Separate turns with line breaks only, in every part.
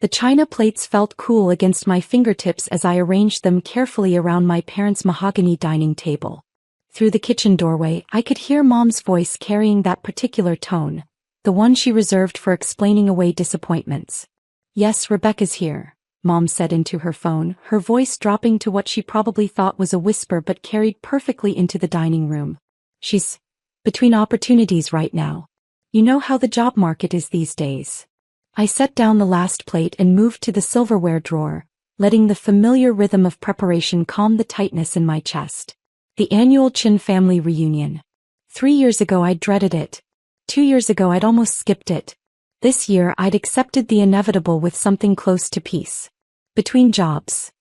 The china plates felt cool against my fingertips as I arranged them carefully around my parents' mahogany dining table. Through the kitchen doorway, I could hear Mom's voice carrying that particular tone, the one she reserved for explaining away disappointments. "Yes, Rebecca's here," Mom said into her phone, her voice dropping to what she probably thought was a whisper but carried perfectly into the dining room. "She's between opportunities right now. You know how the job market is these days." I set down the last plate and moved to the silverware drawer, letting the familiar rhythm of preparation calm the tightness in my chest. The annual Chin family reunion. 3 years ago I'd dreaded it. 2 years ago I'd almost skipped it. This year I'd accepted the inevitable with something close to peace. "Between jobs."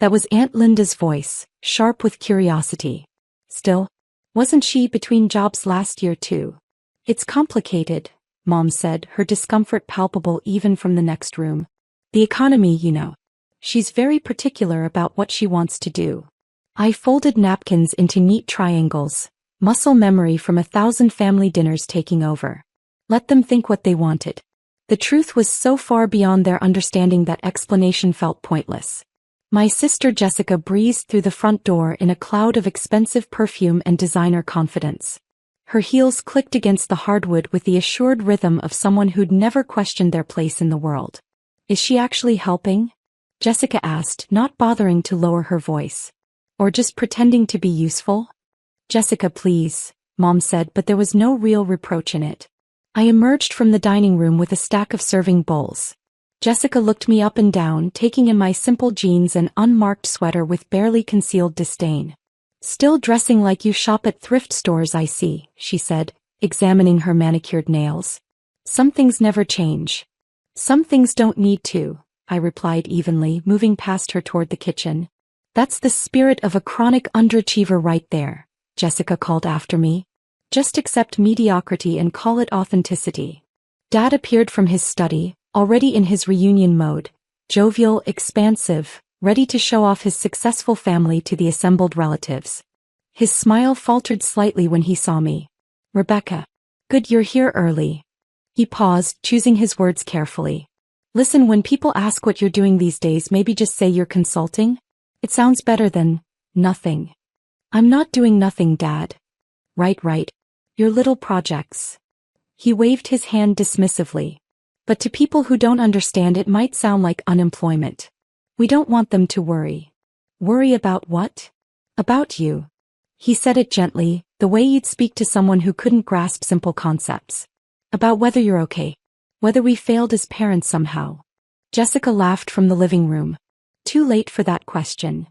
That was Aunt Linda's voice, sharp with curiosity. Still, wasn't she between jobs last year too? "It's complicated," Mom said, her discomfort palpable even from the next room. "The economy, you know. She's very particular about what she wants to do." I folded napkins into neat triangles, muscle memory from 1,000 family dinners taking over. Let them think what they wanted. The truth was so far beyond their understanding that explanation felt pointless. My sister Jessica breezed through the front door in a cloud of expensive perfume and designer confidence. Her heels clicked against the hardwood with the assured rhythm of someone who'd never questioned their place in the world. "Is she actually helping?" Jessica asked, not bothering to lower her voice. "Or just pretending to be useful?" "Jessica, please," Mom said, but there was no real reproach in it. I emerged from the dining room with a stack of serving bowls. Jessica looked me up and down, taking in my simple jeans and unmarked sweater with barely concealed disdain. "Still dressing like you shop at thrift stores, I see," she said, examining her manicured nails. "Some things never change." "Some things don't need to," I replied evenly, moving past her toward the kitchen. "That's the spirit of a chronic underachiever right there," Jessica called after me. "Just accept mediocrity and call it authenticity." Dad appeared from his study, already in his reunion mode, jovial, expansive, ready to show off his successful family to the assembled relatives. His smile faltered slightly when he saw me. "Rebecca. Good you're here early." He paused, choosing his words carefully. "Listen, when people ask what you're doing these days, maybe just say you're consulting. It sounds better than nothing." "I'm not doing nothing, Dad." Right. Your little projects." He waved his hand dismissively. "But to people who don't understand it might sound like unemployment. We don't want them to worry." "Worry about what?" "About you." He said it gently, the way you'd speak to someone who couldn't grasp simple concepts. "About whether you're okay. Whether we failed as parents somehow." Jessica laughed from the living room. Too late for that question.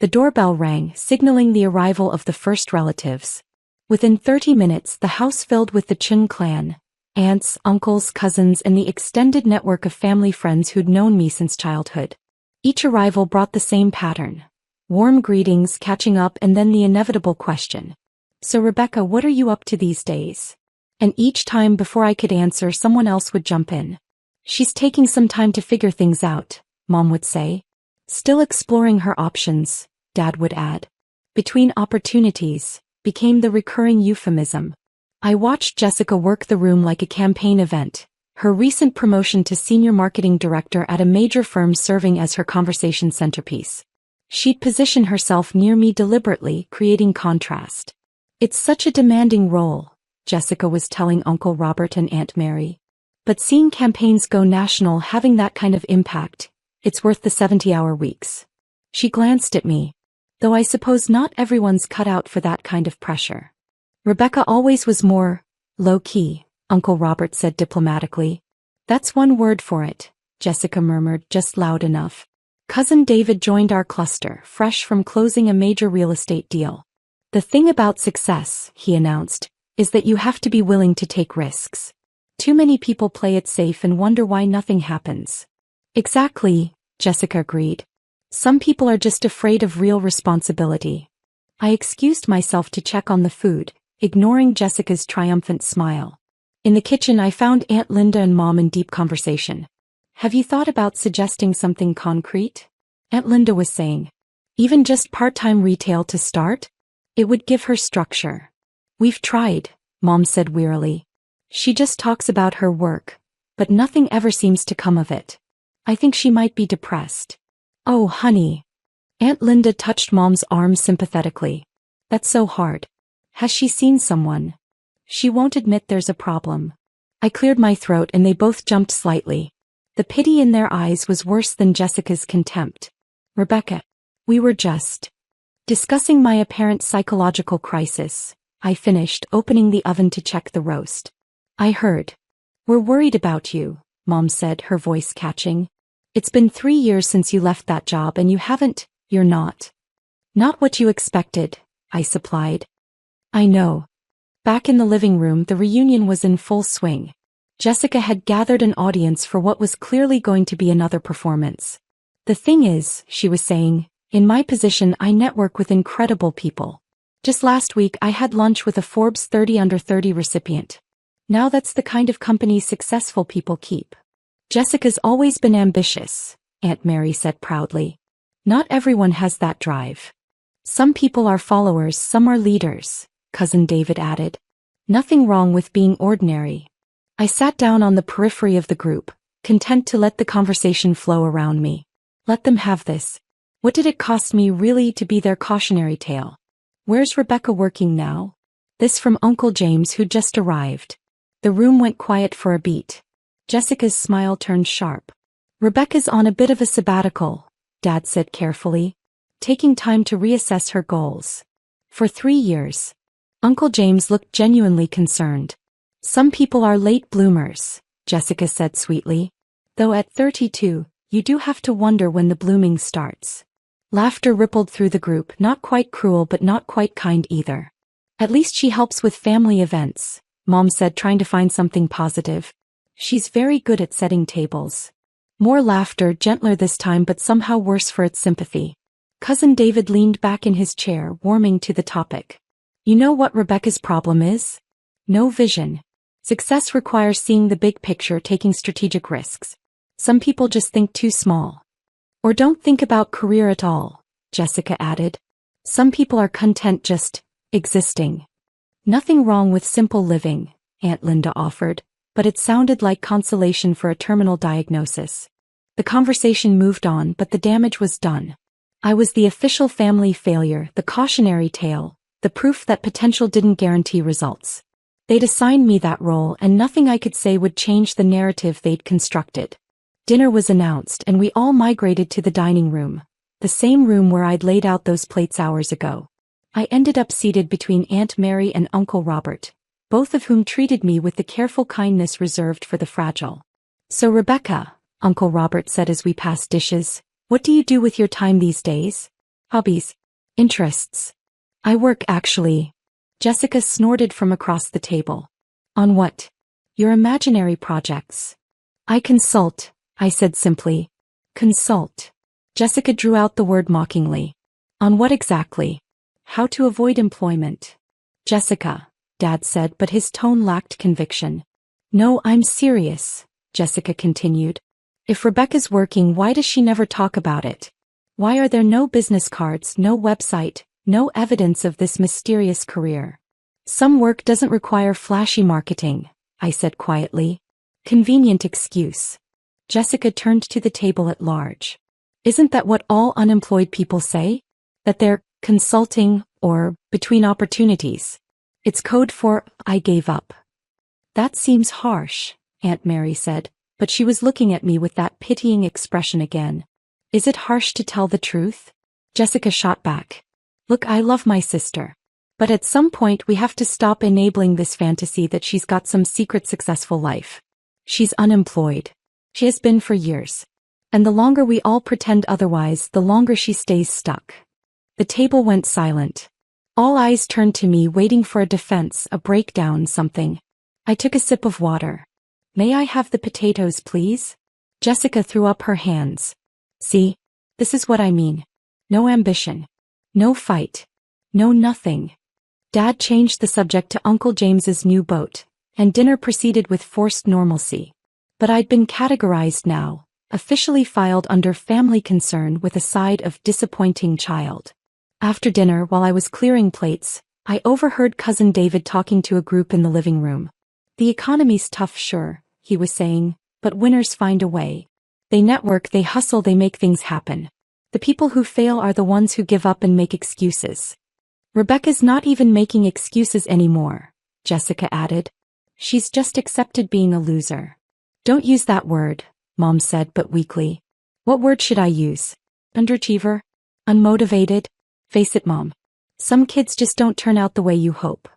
The doorbell rang, signaling the arrival of the first relatives. Within 30 minutes, the house filled with the Chin clan, aunts, uncles, cousins, and the extended network of family friends who'd known me since childhood. Each arrival brought the same pattern. Warm greetings, catching up, and then the inevitable question. "So Rebecca, what are you up to these days?" And each time before I could answer, someone else would jump in. "She's taking some time to figure things out," Mom would say. "Still exploring her options," Dad would add. "Between opportunities" became the recurring euphemism. I watched Jessica work the room like a campaign event, her recent promotion to senior marketing director at a major firm serving as her conversation centerpiece. She'd position herself near me deliberately, creating contrast. "It's such a demanding role," Jessica was telling Uncle Robert and Aunt Mary. "But seeing campaigns go national, having that kind of impact, it's worth the 70-hour weeks." She glanced at me. "Though I suppose not everyone's cut out for that kind of pressure." "Rebecca always was more low-key," Uncle Robert said diplomatically. "That's one word for it," Jessica murmured, just loud enough. "Cousin David joined our cluster, fresh from closing a major real estate deal. The thing about success," he announced, "is that you have to be willing to take risks. Too many people play it safe and wonder why nothing happens." "Exactly," Jessica agreed. "Some people are just afraid of real responsibility." I excused myself to check on the food, ignoring Jessica's triumphant smile. In the kitchen I found Aunt Linda and Mom in deep conversation. "Have you thought about suggesting something concrete?" Aunt Linda was saying. "Even just part-time retail to start? It would give her structure." "We've tried," Mom said wearily. "She just talks about her work, but nothing ever seems to come of it." I think she might be depressed. Oh, honey. Aunt Linda touched Mom's arm sympathetically. That's so hard. Has she seen someone? She won't admit there's a problem. I cleared my throat and they both jumped slightly. The pity in their eyes was worse than Jessica's contempt. Rebecca. We were just discussing my apparent psychological crisis. I finished, opening the oven to check the roast. I heard. We're worried about you, Mom said, her voice catching. It's been 3 years since you left that job and you're not. Not what you expected, I supplied. I know. Back in the living room, the reunion was in full swing. Jessica had gathered an audience for what was clearly going to be another performance. The thing is, she was saying, in my position I network with incredible people. Just last week I had lunch with a Forbes 30 Under 30 recipient. Now that's the kind of company successful people keep. Jessica's always been ambitious, Aunt Mary said proudly. Not everyone has that drive. Some people are followers, some are leaders, Cousin David added. Nothing wrong with being ordinary. I sat down on the periphery of the group, content to let the conversation flow around me. Let them have this. What did it cost me really to be their cautionary tale? Where's Rebecca working now? This from Uncle James, who just arrived. The room went quiet for a beat. Jessica's smile turned sharp. Rebecca's on a bit of a sabbatical, Dad said carefully, taking time to reassess her goals. For 3 years. Uncle James looked genuinely concerned. Some people are late bloomers, Jessica said sweetly. Though at 32, you do have to wonder when the blooming starts. Laughter rippled through the group, not quite cruel but not quite kind either. At least she helps with family events, Mom said, trying to find something positive. She's very good at setting tables. More laughter, gentler this time but somehow worse for its sympathy. Cousin David leaned back in his chair, warming to the topic. You know what Rebecca's problem is? No vision. Success requires seeing the big picture, taking strategic risks. Some people just think too small. Or don't think about career at all, Jessica added. Some people are content just existing. Nothing wrong with simple living, Aunt Linda offered, but it sounded like consolation for a terminal diagnosis. The conversation moved on, but the damage was done. I was the official family failure, the cautionary tale, the proof that potential didn't guarantee results. They'd assigned me that role and nothing I could say would change the narrative they'd constructed. Dinner was announced and we all migrated to the dining room, the same room where I'd laid out those plates hours ago. I ended up seated between Aunt Mary and Uncle Robert, both of whom treated me with the careful kindness reserved for the fragile. So Rebecca, Uncle Robert said as we passed dishes, what do you do with your time these days? Hobbies? Interests? I work actually. Jessica snorted from across the table. On what? Your imaginary projects. I consult, I said simply. Consult. Jessica drew out the word mockingly. On what exactly? How to avoid employment. Jessica, Dad said, but his tone lacked conviction. No, I'm serious, Jessica continued. If Rebecca's working, why does she never talk about it? Why are there no business cards, no website, no evidence of this mysterious career? Some work doesn't require flashy marketing, I said quietly. Convenient excuse. Jessica turned to the table at large. Isn't that what all unemployed people say? That they're consulting or between opportunities? It's code for I gave up. That seems harsh, Aunt Mary said, but she was looking at me with that pitying expression again. Is it harsh to tell the truth? Jessica shot back. Look, I love my sister. But at some point we have to stop enabling this fantasy that she's got some secret successful life. She's unemployed. She has been for years. And the longer we all pretend otherwise, the longer she stays stuck. The table went silent. All eyes turned to me, waiting for a defense, a breakdown, something. I took a sip of water. May I have the potatoes, please? Jessica threw up her hands. See? This is what I mean. No ambition. No fight. No nothing. Dad changed the subject to Uncle James's new boat, and dinner proceeded with forced normalcy. But I'd been categorized now, officially filed under family concern with a side of disappointing child. After dinner, while I was clearing plates, I overheard Cousin David talking to a group in the living room. The economy's tough, sure, he was saying, but winners find a way. They network, they hustle, they make things happen. The people who fail are the ones who give up and make excuses. Rebecca's not even making excuses anymore, Jessica added. She's just accepted being a loser. Don't use that word, Mom said but weakly. What word should I use? Underachiever? Unmotivated? Face it, Mom. Some kids just don't turn out the way you hope.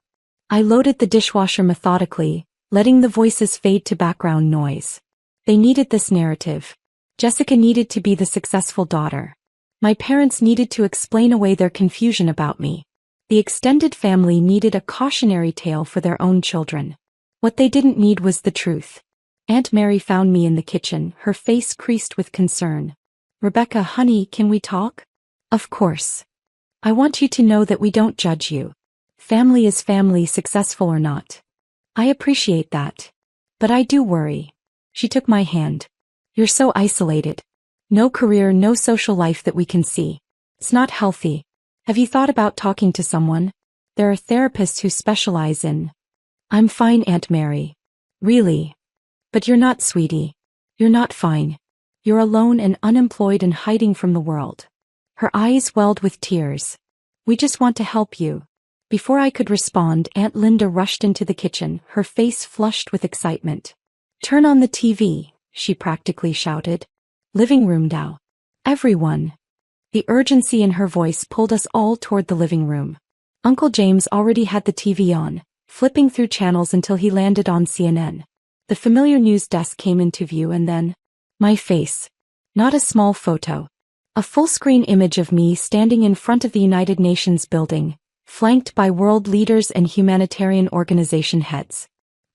I loaded the dishwasher methodically, letting the voices fade to background noise. They needed this narrative. Jessica needed to be the successful daughter. My parents needed to explain away their confusion about me. The extended family needed a cautionary tale for their own children. What they didn't need was the truth. Aunt Mary found me in the kitchen, her face creased with concern. Rebecca, honey, can we talk? Of course. I want you to know that we don't judge you. Family is family, successful or not. I appreciate that. But I do worry. She took my hand. You're so isolated. No career, no social life that we can see. It's not healthy. Have you thought about talking to someone? There are therapists who specialize in... I'm fine, Aunt Mary. Really? But you're not, sweetie. You're not fine. You're alone and unemployed and hiding from the world. Her eyes welled with tears. We just want to help you. Before I could respond, Aunt Linda rushed into the kitchen, her face flushed with excitement. Turn on the TV, she practically shouted. Living room now. Everyone. The urgency in her voice pulled us all toward the living room. Uncle James already had the TV on, flipping through channels until he landed on CNN. The familiar news desk came into view and then... my face. Not a small photo. A full-screen image of me standing in front of the United Nations building, flanked by world leaders and humanitarian organization heads.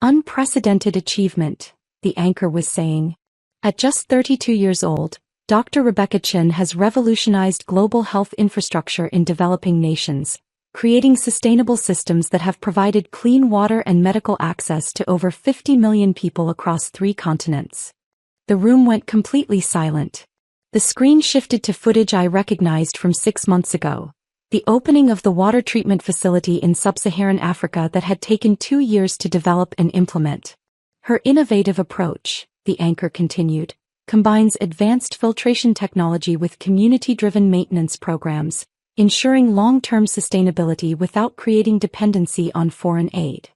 Unprecedented achievement, the anchor was saying. At just 32 years old, Dr. Rebecca Chin has revolutionized global health infrastructure in developing nations, creating sustainable systems that have provided clean water and medical access to over 50 million people across 3 continents. The room went completely silent. The screen shifted to footage I recognized from 6 months ago, the opening of the water treatment facility in sub-Saharan Africa that had taken 2 years to develop and implement. Her innovative approach, the anchor continued, combines advanced filtration technology with community-driven maintenance programs, ensuring long-term sustainability without creating dependency on foreign aid.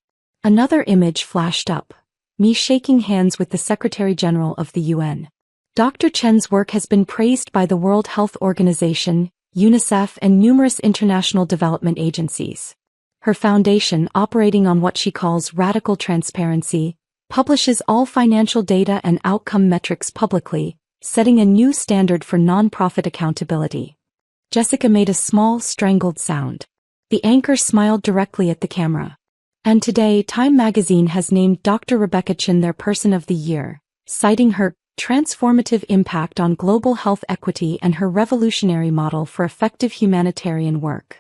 Another image flashed up, me shaking hands with the Secretary General of the UN. Dr. Chen's work has been praised by the World Health Organization, UNICEF, and numerous international development agencies. Her foundation, operating on what she calls radical transparency, publishes all financial data and outcome metrics publicly, setting a new standard for nonprofit accountability. Jessica made a small, strangled sound. The anchor smiled directly at the camera. And today, Time magazine has named Dr. Rebecca Chin their Person of the Year, citing her transformative impact on global health equity and her revolutionary model for effective humanitarian work.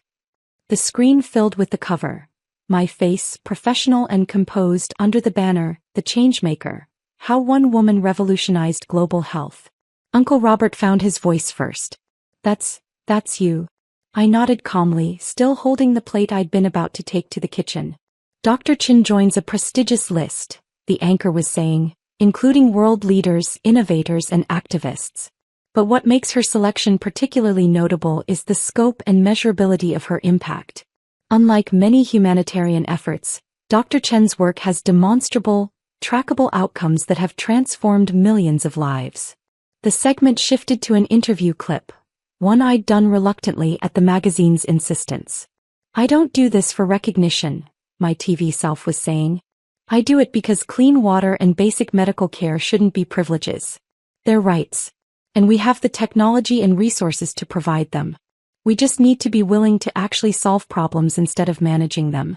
The screen filled with the cover. My face, professional and composed, under the banner, The Changemaker, How One Woman Revolutionized Global Health. Uncle Robert found his voice first. That's you. I nodded calmly, still holding the plate I'd been about to take to the kitchen. Dr. Chin joins a prestigious list, the anchor was saying, including world leaders, innovators, and activists. But what makes her selection particularly notable is the scope and measurability of her impact. Unlike many humanitarian efforts, Dr. Chen's work has demonstrable, trackable outcomes that have transformed millions of lives. The segment shifted to an interview clip, one I'd done reluctantly at the magazine's insistence. I don't do this for recognition, my TV self was saying. I do it because clean water and basic medical care shouldn't be privileges. They're rights. And we have the technology and resources to provide them. We just need to be willing to actually solve problems instead of managing them.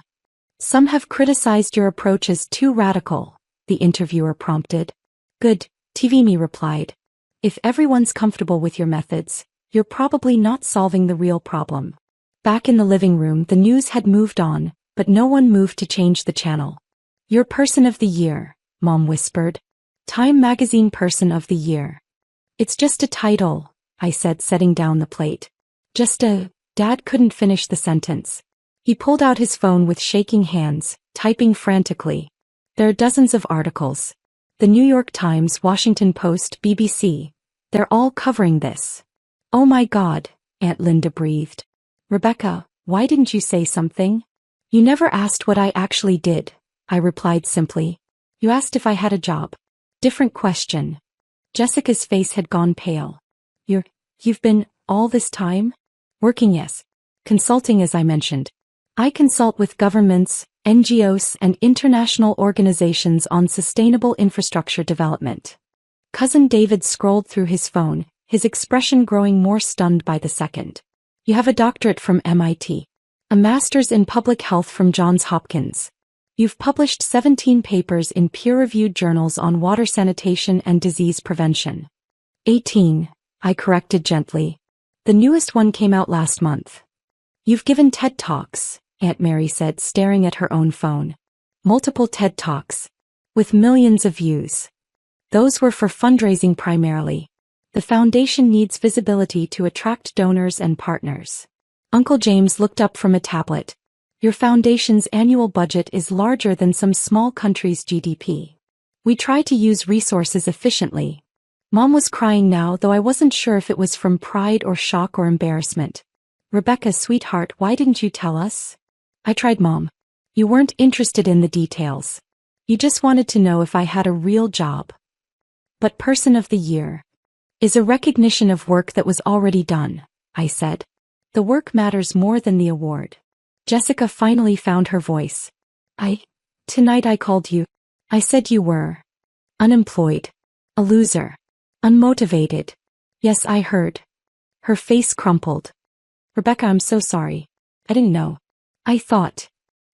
Some have criticized your approach as too radical, the interviewer prompted. Good, TV me replied. If everyone's comfortable with your methods, you're probably not solving the real problem. Back in the living room, the news had moved on, but no one moved to change the channel. Your Person of the Year, Mom whispered. Time magazine Person of the Year. It's just a title, I said, setting down the plate. Dad couldn't finish the sentence. He pulled out his phone with shaking hands, typing frantically. There are dozens of articles. The New York Times, Washington Post, BBC. They're all covering this. Oh my God, Aunt Linda breathed. Rebecca, why didn't you say something? You never asked what I actually did, I replied simply. You asked if I had a job. Different question. Jessica's face had gone pale. You've been, all this time? Working, yes. Consulting, as I mentioned. I consult with governments, NGOs, and international organizations on sustainable infrastructure development. Cousin David scrolled through his phone, his expression growing more stunned by the second. You have a doctorate from MIT. A master's in public health from Johns Hopkins. You've published 17 papers in peer-reviewed journals on water sanitation and disease prevention. 18, I corrected gently. The newest one came out last month. You've given TED Talks, Aunt Mary said, staring at her own phone. Multiple TED Talks. With millions of views. Those were for fundraising primarily. The foundation needs visibility to attract donors and partners. Uncle James looked up from a tablet. Your foundation's annual budget is larger than some small country's GDP. We try to use resources efficiently. Mom was crying now, though I wasn't sure if it was from pride or shock or embarrassment. Rebecca, sweetheart, why didn't you tell us? I tried, Mom. You weren't interested in the details. You just wanted to know if I had a real job. But Person of the Year is a recognition of work that was already done, I said. The work matters more than the award. Jessica finally found her voice. Tonight I called you. I said you were unemployed, a loser, unmotivated. Yes, I heard. Her face crumpled. Rebecca, I'm so sorry. I didn't know. I thought.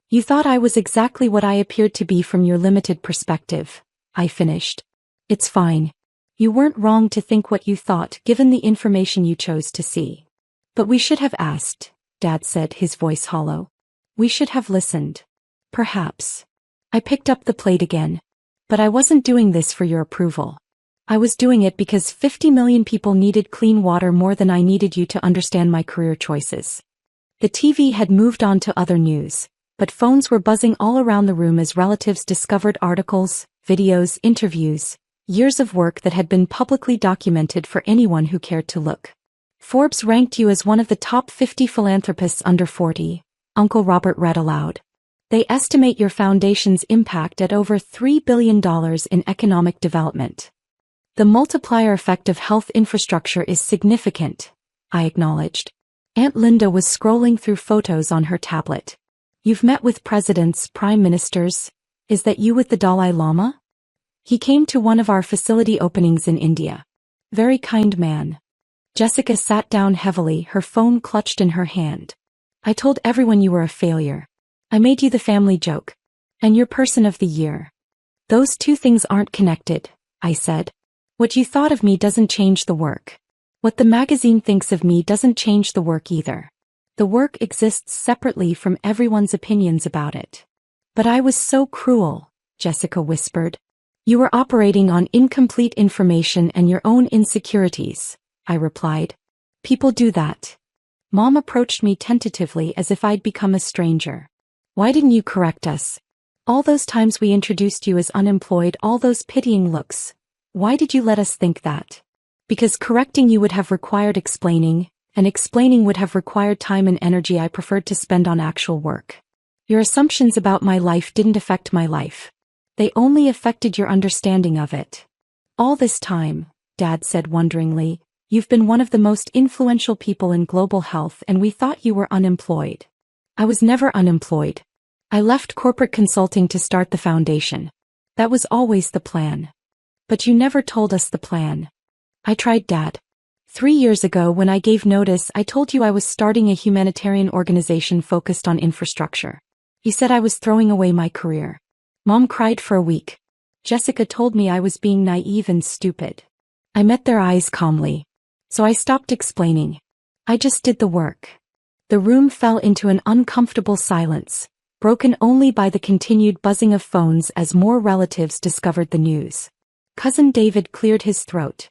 You thought I was exactly what I appeared to be from your limited perspective, I finished. It's fine. You weren't wrong to think what you thought given the information you chose to see. But we should have asked, Dad said, his voice hollow. We should have listened. Perhaps. I picked up the plate again. But I wasn't doing this for your approval. I was doing it because 50 million people needed clean water more than I needed you to understand my career choices. The TV had moved on to other news, but phones were buzzing all around the room as relatives discovered articles, videos, interviews, years of work that had been publicly documented for anyone who cared to look. Forbes ranked you as one of the top 50 philanthropists under 40, Uncle Robert read aloud. They estimate your foundation's impact at over $3 billion in economic development. The multiplier effect of health infrastructure is significant, I acknowledged. Aunt Linda was scrolling through photos on her tablet. You've met with presidents, prime ministers. Is that you with the Dalai Lama? He came to one of our facility openings in India. Very kind man. Jessica sat down heavily, her phone clutched in her hand. I told everyone you were a failure. I made you the family joke. And you're Person of the Year. Those two things aren't connected, I said. What you thought of me doesn't change the work. What the magazine thinks of me doesn't change the work either. The work exists separately from everyone's opinions about it. But I was so cruel, Jessica whispered. You were operating on incomplete information and your own insecurities, I replied. People do that. Mom approached me tentatively as if I'd become a stranger. Why didn't you correct us? All those times we introduced you as unemployed, all those pitying looks. Why did you let us think that? Because correcting you would have required explaining, and explaining would have required time and energy I preferred to spend on actual work. Your assumptions about my life didn't affect my life. They only affected your understanding of it. All this time, Dad said wonderingly, you've been one of the most influential people in global health and we thought you were unemployed. I was never unemployed. I left corporate consulting to start the foundation. That was always the plan. But you never told us the plan. I tried, Dad. 3 years ago when I gave notice I told you I was starting a humanitarian organization focused on infrastructure. You said I was throwing away my career. Mom cried for a week. Jessica told me I was being naive and stupid. I met their eyes calmly. So I stopped explaining. I just did the work. The room fell into an uncomfortable silence, broken only by the continued buzzing of phones as more relatives discovered the news. Cousin David cleared his throat.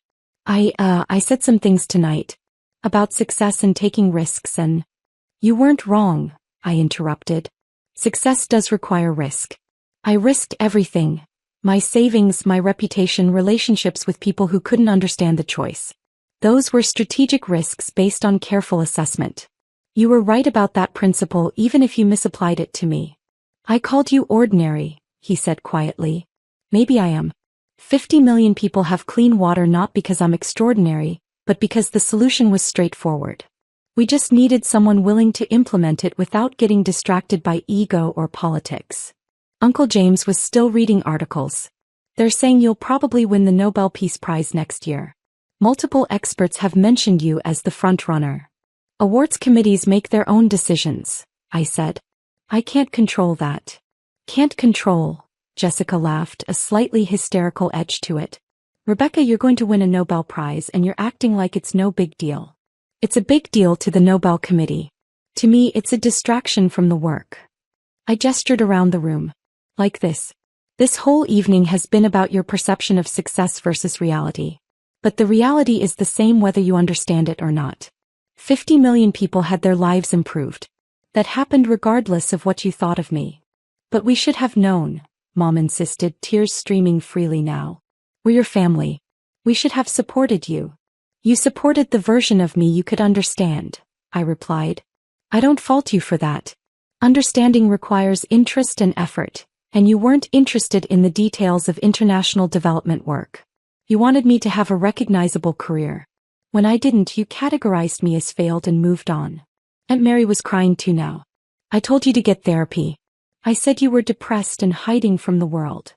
I said some things tonight. About success and taking risks and... You weren't wrong, I interrupted. Success does require risk. I risked everything. My savings, my reputation, relationships with people who couldn't understand the choice. Those were strategic risks based on careful assessment. You were right about that principle even if you misapplied it to me. I called you ordinary, he said quietly. Maybe I am. 50 million people have clean water not because I'm extraordinary, but because the solution was straightforward. We just needed someone willing to implement it without getting distracted by ego or politics. Uncle James was still reading articles. They're saying you'll probably win the Nobel Peace Prize next year. Multiple experts have mentioned you as the front-runner. Awards committees make their own decisions, I said. I can't control that. Can't control, Jessica laughed, a slightly hysterical edge to it. Rebecca, you're going to win a Nobel Prize and you're acting like it's no big deal. It's a big deal to the Nobel Committee. To me, it's a distraction from the work. I gestured around the room. Like this. This whole evening has been about your perception of success versus reality. But the reality is the same whether you understand it or not. 50 million people had their lives improved. That happened regardless of what you thought of me. But we should have known, Mom insisted, tears streaming freely now. We're your family. We should have supported you. You supported the version of me you could understand, I replied. I don't fault you for that. Understanding requires interest and effort. And you weren't interested in the details of international development work. You wanted me to have a recognizable career. When I didn't, you categorized me as failed and moved on. Aunt Mary was crying too now. I told you to get therapy. I said you were depressed and hiding from the world.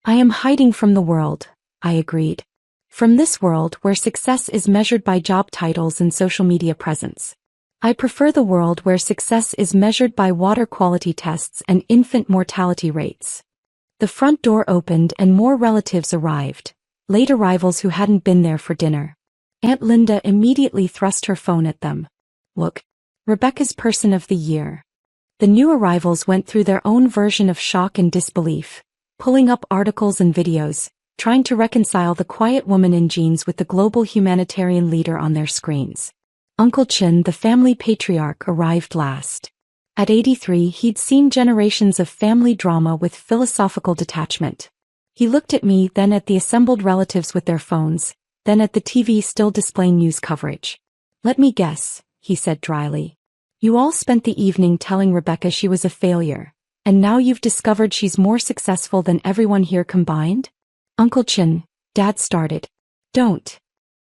I am hiding from the world, I agreed. From this world where success is measured by job titles and social media presence. I prefer the world where success is measured by water quality tests and infant mortality rates. The front door opened and more relatives arrived, late arrivals who hadn't been there for dinner. Aunt Linda immediately thrust her phone at them. Look, Rebecca's Person of the Year. The new arrivals went through their own version of shock and disbelief, pulling up articles and videos, trying to reconcile the quiet woman in jeans with the global humanitarian leader on their screens. Uncle Chin, the family patriarch, arrived last. At 83, he'd seen generations of family drama with philosophical detachment. He looked at me, then at the assembled relatives with their phones, then at the TV still displaying news coverage. Let me guess, he said dryly. You all spent the evening telling Rebecca she was a failure, and now you've discovered she's more successful than everyone here combined? Uncle Chin, Dad started. Don't.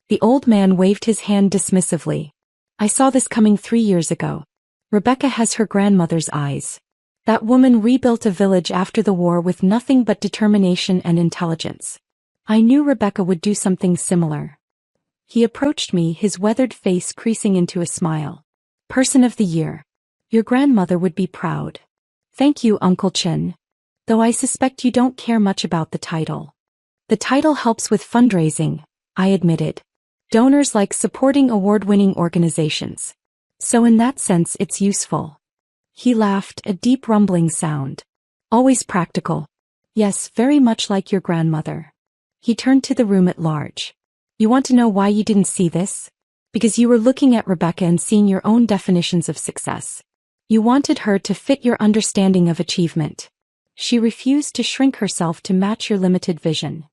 The old man waved his hand dismissively. I saw this coming 3 years ago. Rebecca has her grandmother's eyes. That woman rebuilt a village after the war with nothing but determination and intelligence. I knew Rebecca would do something similar. He approached me, his weathered face creasing into a smile. Person of the Year. Your grandmother would be proud. Thank you, Uncle Chin. Though I suspect you don't care much about the title. The title helps with fundraising, I admitted. Donors like supporting award-winning organizations. So in that sense it's useful. He laughed, a deep rumbling sound. Always practical. Yes, very much like your grandmother. He turned to the room at large. You want to know why you didn't see this? Because you were looking at Rebecca and seeing your own definitions of success. You wanted her to fit your understanding of achievement. She refused to shrink herself to match your limited vision.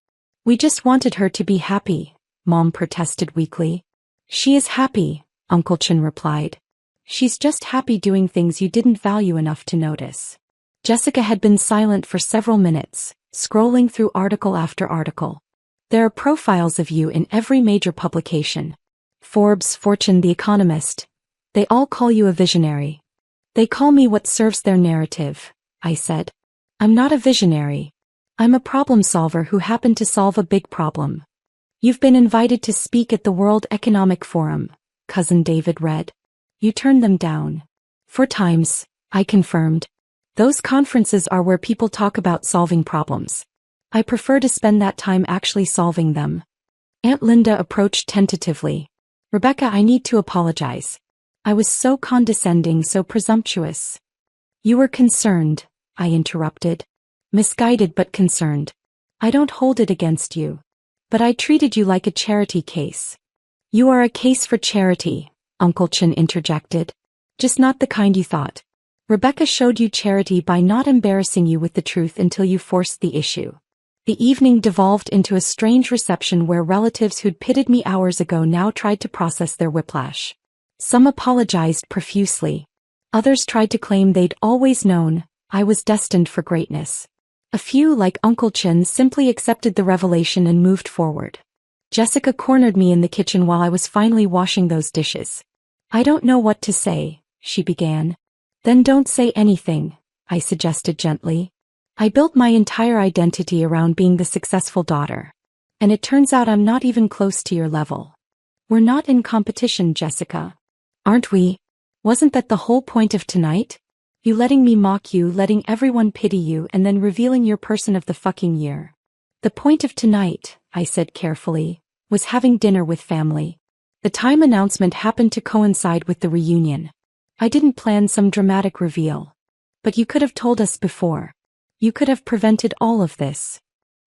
We just wanted her to be happy, Mom protested weakly. She is happy, Uncle Chin replied. She's just happy doing things you didn't value enough to notice. Jessica had been silent for several minutes, scrolling through article after article. There are profiles of you in every major publication. Forbes, Fortune, The Economist. They all call you a visionary. They call me what serves their narrative, I said. I'm not a visionary. I'm a problem solver who happened to solve a big problem. You've been invited to speak at the World Economic Forum, Cousin David read. You turned them down. 4 times, I confirmed. Those conferences are where people talk about solving problems. I prefer to spend that time actually solving them. Aunt Linda approached tentatively. Rebecca, I need to apologize. I was so condescending, so presumptuous. You were concerned, I interrupted. Misguided but concerned. I don't hold it against you. But I treated you like a charity case. You are a case for charity, Uncle Chin interjected. Just not the kind you thought. Rebecca showed you charity by not embarrassing you with the truth until you forced the issue. The evening devolved into a strange reception where relatives who'd pitted me hours ago now tried to process their whiplash. Some apologized profusely. Others tried to claim they'd always known I was destined for greatness. A few, like Uncle Chin, simply accepted the revelation and moved forward. Jessica cornered me in the kitchen while I was finally washing those dishes. "I don't know what to say," she began. "Then don't say anything," I suggested gently. "I built my entire identity around being the successful daughter. And it turns out I'm not even close to your level. We're not in competition, Jessica. Aren't we? Wasn't that the whole point of tonight? You letting me mock you, letting everyone pity you, and then revealing your person of the fucking year." "The point of tonight," I said carefully, "was having dinner with family. The time announcement happened to coincide with the reunion. I didn't plan some dramatic reveal. But you could have told us before. You could have prevented all of this."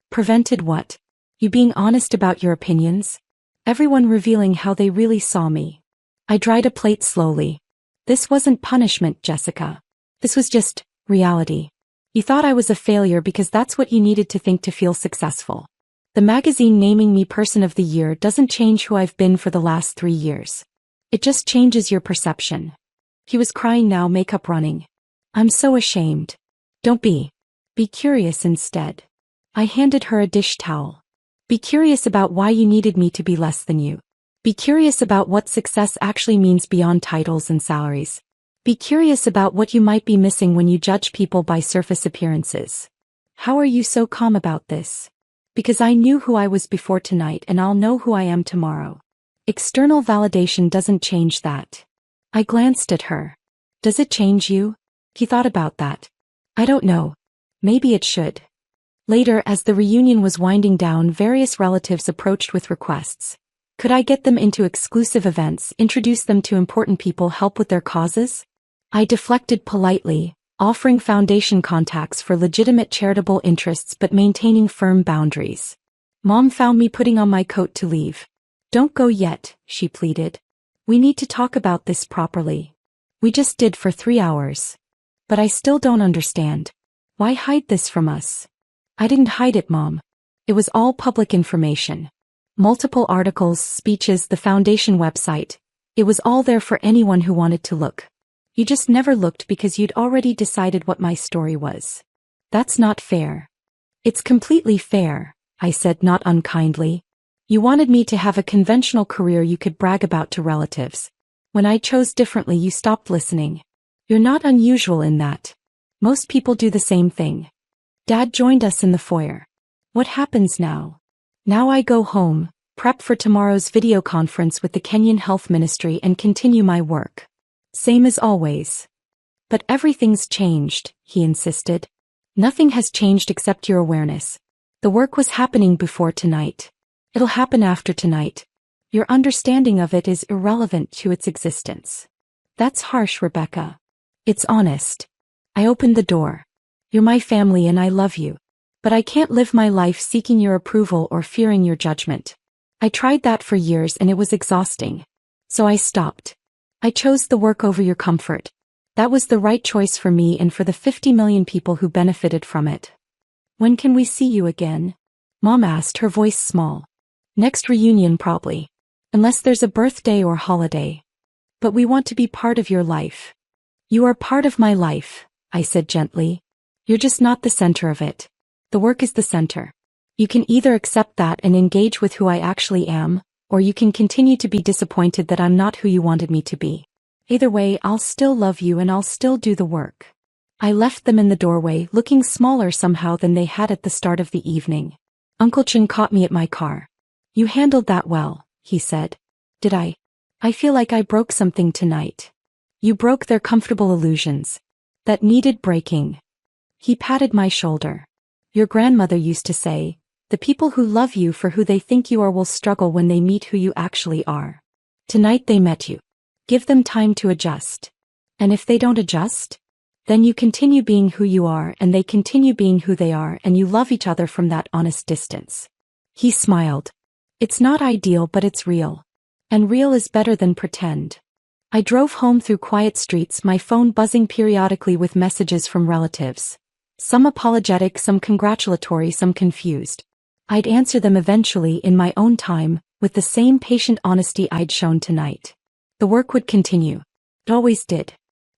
"Prevented what? You being honest about your opinions? Everyone revealing how they really saw me." I dried a plate slowly. "This wasn't punishment, Jessica. This was just reality. You thought I was a failure because that's what you needed to think to feel successful. The magazine naming me Person of the Year doesn't change who I've been for the last 3 years. It just changes your perception." He was crying now, makeup running. "I'm so ashamed." "Don't be. Be curious instead." I handed her a dish towel. "Be curious about why you needed me to be less than you. Be curious about what success actually means beyond titles and salaries. Be curious about what you might be missing when you judge people by surface appearances." "How are you so calm about this?" "Because I knew who I was before tonight and I'll know who I am tomorrow. External validation doesn't change that." I glanced at her. "Does it change you?" He thought about that. "I don't know. Maybe it should." Later, as the reunion was winding down, various relatives approached with requests. Could I get them into exclusive events, introduce them to important people, help with their causes? I deflected politely, offering foundation contacts for legitimate charitable interests but maintaining firm boundaries. Mom found me putting on my coat to leave. "Don't go yet," she pleaded. "We need to talk about this properly. We just did for 3 hours. But I still don't understand. Why hide this from us?" "I didn't hide it, Mom. It was all public information. Multiple articles, speeches, the foundation website. It was all there for anyone who wanted to look. You just never looked because you'd already decided what my story was." "That's not fair." "It's completely fair," I said, not unkindly. "You wanted me to have a conventional career you could brag about to relatives. When I chose differently, you stopped listening. You're not unusual in that. Most people do the same thing." Dad joined us in the foyer. "What happens now?" "Now I go home, prep for tomorrow's video conference with the Kenyan Health Ministry and continue my work. Same as always." "But everything's changed," he insisted. "Nothing has changed except your awareness. The work was happening before tonight. It'll happen after tonight. Your understanding of it is irrelevant to its existence." "That's harsh, Rebecca." "It's honest." I opened the door. "You're my family and I love you. But I can't live my life seeking your approval or fearing your judgment. I tried that for years and it was exhausting. So I stopped. I chose the work over your comfort. That was the right choice for me and for the 50 million people who benefited from it." "When can we see you again?" Mom asked, her voice small. "Next reunion probably. Unless there's a birthday or holiday. But we want to be part of your life." "You are part of my life," I said gently. "You're just not the center of it. The work is the center. You can either accept that and engage with who I actually am, or you can continue to be disappointed that I'm not who you wanted me to be. Either way, I'll still love you and I'll still do the work." I left them in the doorway, looking smaller somehow than they had at the start of the evening. Uncle Chin caught me at my car. "You handled that well," he said. "Did I? I feel like I broke something tonight." "You broke their comfortable illusions. That needed breaking." He patted my shoulder. "Your grandmother used to say, the people who love you for who they think you are will struggle when they meet who you actually are. Tonight they met you. Give them time to adjust. And if they don't adjust? Then you continue being who you are and they continue being who they are and you love each other from that honest distance." He smiled. "It's not ideal but it's real. And real is better than pretend." I drove home through quiet streets, my phone buzzing periodically with messages from relatives. Some apologetic, some congratulatory, some confused. I'd answer them eventually in my own time, with the same patient honesty I'd shown tonight. The work would continue. It always did.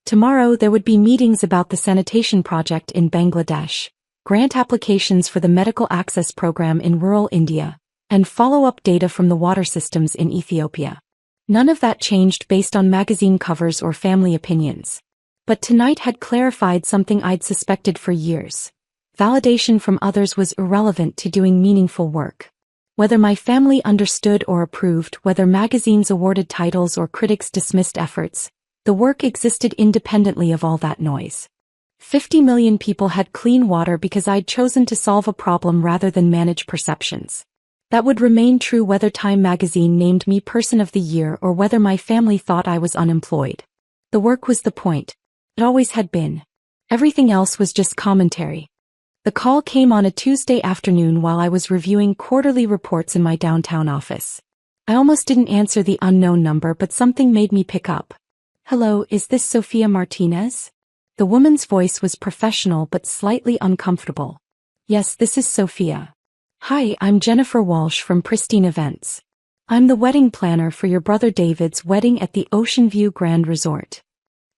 Tomorrow there would be meetings about the sanitation project in Bangladesh, grant applications for the medical access program in rural India, and follow-up data from the water systems in Ethiopia. None of that changed based on magazine covers or family opinions. But tonight had clarified something I'd suspected for years. Validation from others was irrelevant to doing meaningful work. Whether my family understood or approved, whether magazines awarded titles or critics dismissed efforts, the work existed independently of all that noise. 50 million people had clean water because I'd chosen to solve a problem rather than manage perceptions. That would remain true whether Time magazine named me Person of the Year or whether my family thought I was unemployed. The work was the point. It always had been. Everything else was just commentary. The call came on a Tuesday afternoon while I was reviewing quarterly reports in my downtown office. I almost didn't answer the unknown number, but something made me pick up. "Hello, is this Sophia Martinez?" The woman's voice was professional but slightly uncomfortable. "Yes, this is Sophia. Hi, I'm Jennifer Walsh from Pristine Events. I'm the wedding planner for your brother David's wedding at the Ocean View Grand Resort."